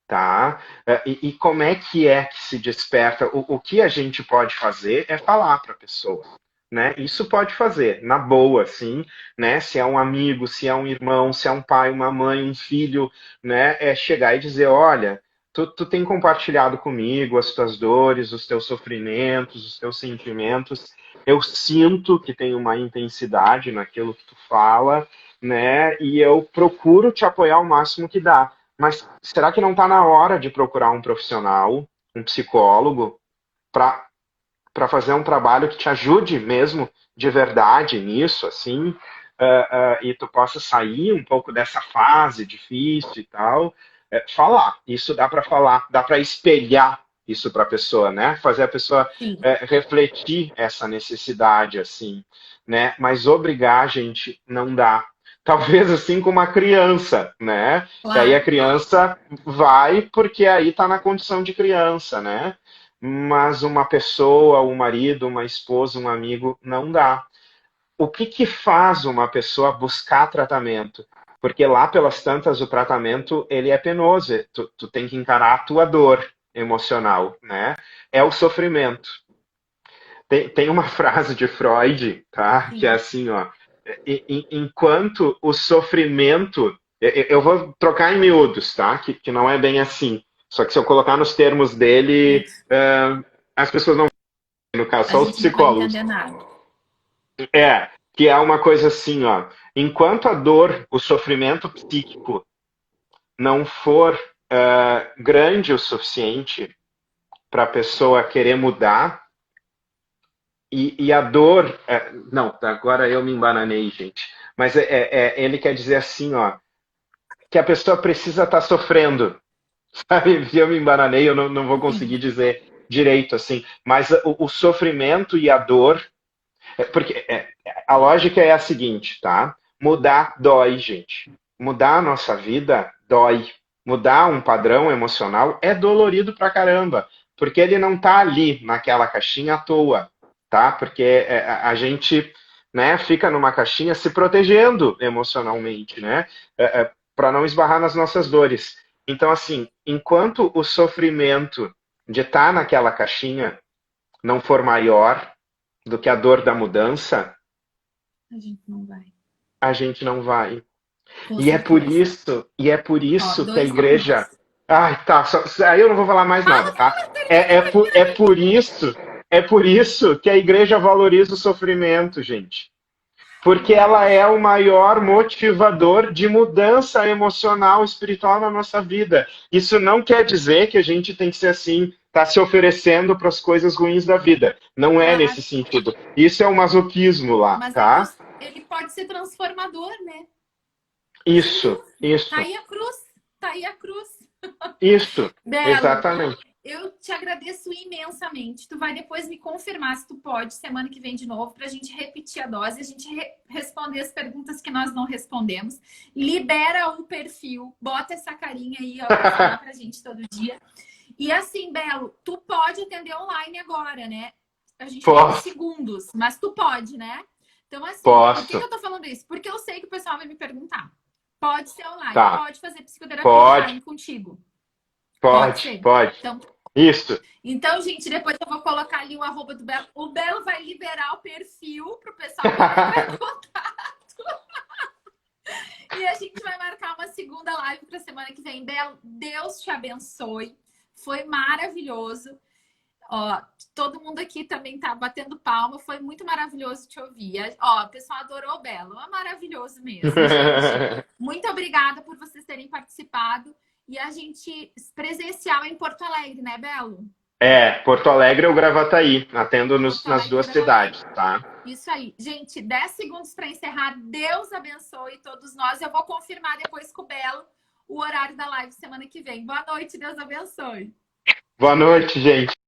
tá? E como é que se desperta? O que a gente pode fazer é falar para a pessoa, né? Isso pode fazer, na boa, assim, né? Se é um amigo, se é um irmão, se é um pai, uma mãe, um filho, né? É chegar e dizer, olha, tu tem compartilhado comigo as tuas dores, os teus sofrimentos, os teus sentimentos. Eu sinto que tem uma intensidade naquilo que tu fala, né? E eu procuro te apoiar o máximo que dá. Mas será que não está na hora de procurar um profissional, um psicólogo, para fazer um trabalho que te ajude mesmo de verdade nisso, assim, e tu possa sair um pouco dessa fase difícil e tal? Falar, isso dá para falar, dá para espelhar isso para a pessoa, né? Fazer a pessoa Sim, refletir essa necessidade, assim, né? Mas obrigar a gente não dá. Talvez assim com uma criança, né? E aí a claro. criança vai porque aí está na condição de criança, né? Mas uma pessoa, um marido, uma esposa, um amigo, não dá. O que que faz uma pessoa buscar tratamento? Porque lá pelas tantas o tratamento ele é penoso, tu tem que encarar a tua dor emocional, né? É o sofrimento. Tem uma frase de Freud, tá? Que é Sim. assim, ó, enquanto o sofrimento, eu vou trocar em miúdos, tá? Que não é bem assim. Só que se eu colocar nos termos dele, Isso. as pessoas não, no caso, A só os gente não vai psicólogos. entender nada. Que é uma coisa assim, ó. Enquanto a dor, o sofrimento psíquico não for grande o suficiente para a pessoa querer mudar, e a dor. Não, agora eu me embananei, gente. Mas ele quer dizer assim, ó, que a pessoa precisa estar sofrendo. Sabe? Eu me embananei, eu não vou Sim. conseguir dizer direito assim. Mas o sofrimento e a dor. Porque a lógica é a seguinte, tá? Mudar dói, gente. Mudar a nossa vida dói. Mudar um padrão emocional é dolorido pra caramba. Porque ele não tá ali naquela caixinha à toa, tá? Porque a gente, né, fica numa caixinha se protegendo emocionalmente, né? Para não esbarrar nas nossas dores. Então, assim, enquanto o sofrimento de estar naquela caixinha não for maior do que a dor da mudança, A gente não vai. a gente não vai. Com E é por certeza. isso, e é por Ó, isso que a 2 minutos. igreja. Ai, tá. Aí eu não vou falar mais Fala, nada, tá? fala, termina, É, termina, é por isso que a igreja valoriza o sofrimento, gente. Porque termina. ela é o maior motivador de mudança emocional, espiritual na nossa vida. Isso não quer dizer que a gente tem que ser assim, tá se oferecendo para as coisas ruins da vida. Não é nesse Claro. sentido. Isso é o masoquismo lá, Mas é que tá? ele pode ser transformador, né? Isso, Tá isso, aí a cruz. Tá aí a cruz. isso, Belo, exatamente. eu te agradeço imensamente. Tu vai depois me confirmar se tu pode, semana que vem de novo, pra gente repetir a dose, a gente responder as perguntas que nós não respondemos. Libera o perfil, bota essa carinha aí, ó, pra falar pra gente todo dia. E assim, Belo, tu pode atender online agora, né? A gente falou de Posso, segundos, mas tu pode, né? Então, assim, por que posso. eu tô falando isso? Porque eu sei que o pessoal vai me perguntar. Pode ser online, Tá, pode fazer psicoterapia pode, online contigo. Pode pode, ser. pode. Então, Isso. gente, depois eu vou colocar ali o arroba do Belo. O Belo vai liberar o perfil pro pessoal poder entrar em contato. E a gente vai marcar uma segunda live pra semana que vem. Belo, Deus te abençoe. Foi maravilhoso. Ó, todo mundo aqui também tá batendo palma. Foi muito maravilhoso te ouvir. Ó, o pessoal adorou o Belo. É maravilhoso mesmo, gente. Muito obrigada por vocês terem participado. E a gente presencial em Porto Alegre, né, Belo? Porto Alegre ou Gravataí. Atendo Porto nas Alegre, duas Gravataí. cidades, tá? Isso aí. Gente, 10 segundos para encerrar. Deus abençoe todos nós. Eu vou confirmar depois com o Belo o horário da live semana que vem. Boa noite, Deus abençoe. Boa noite, gente.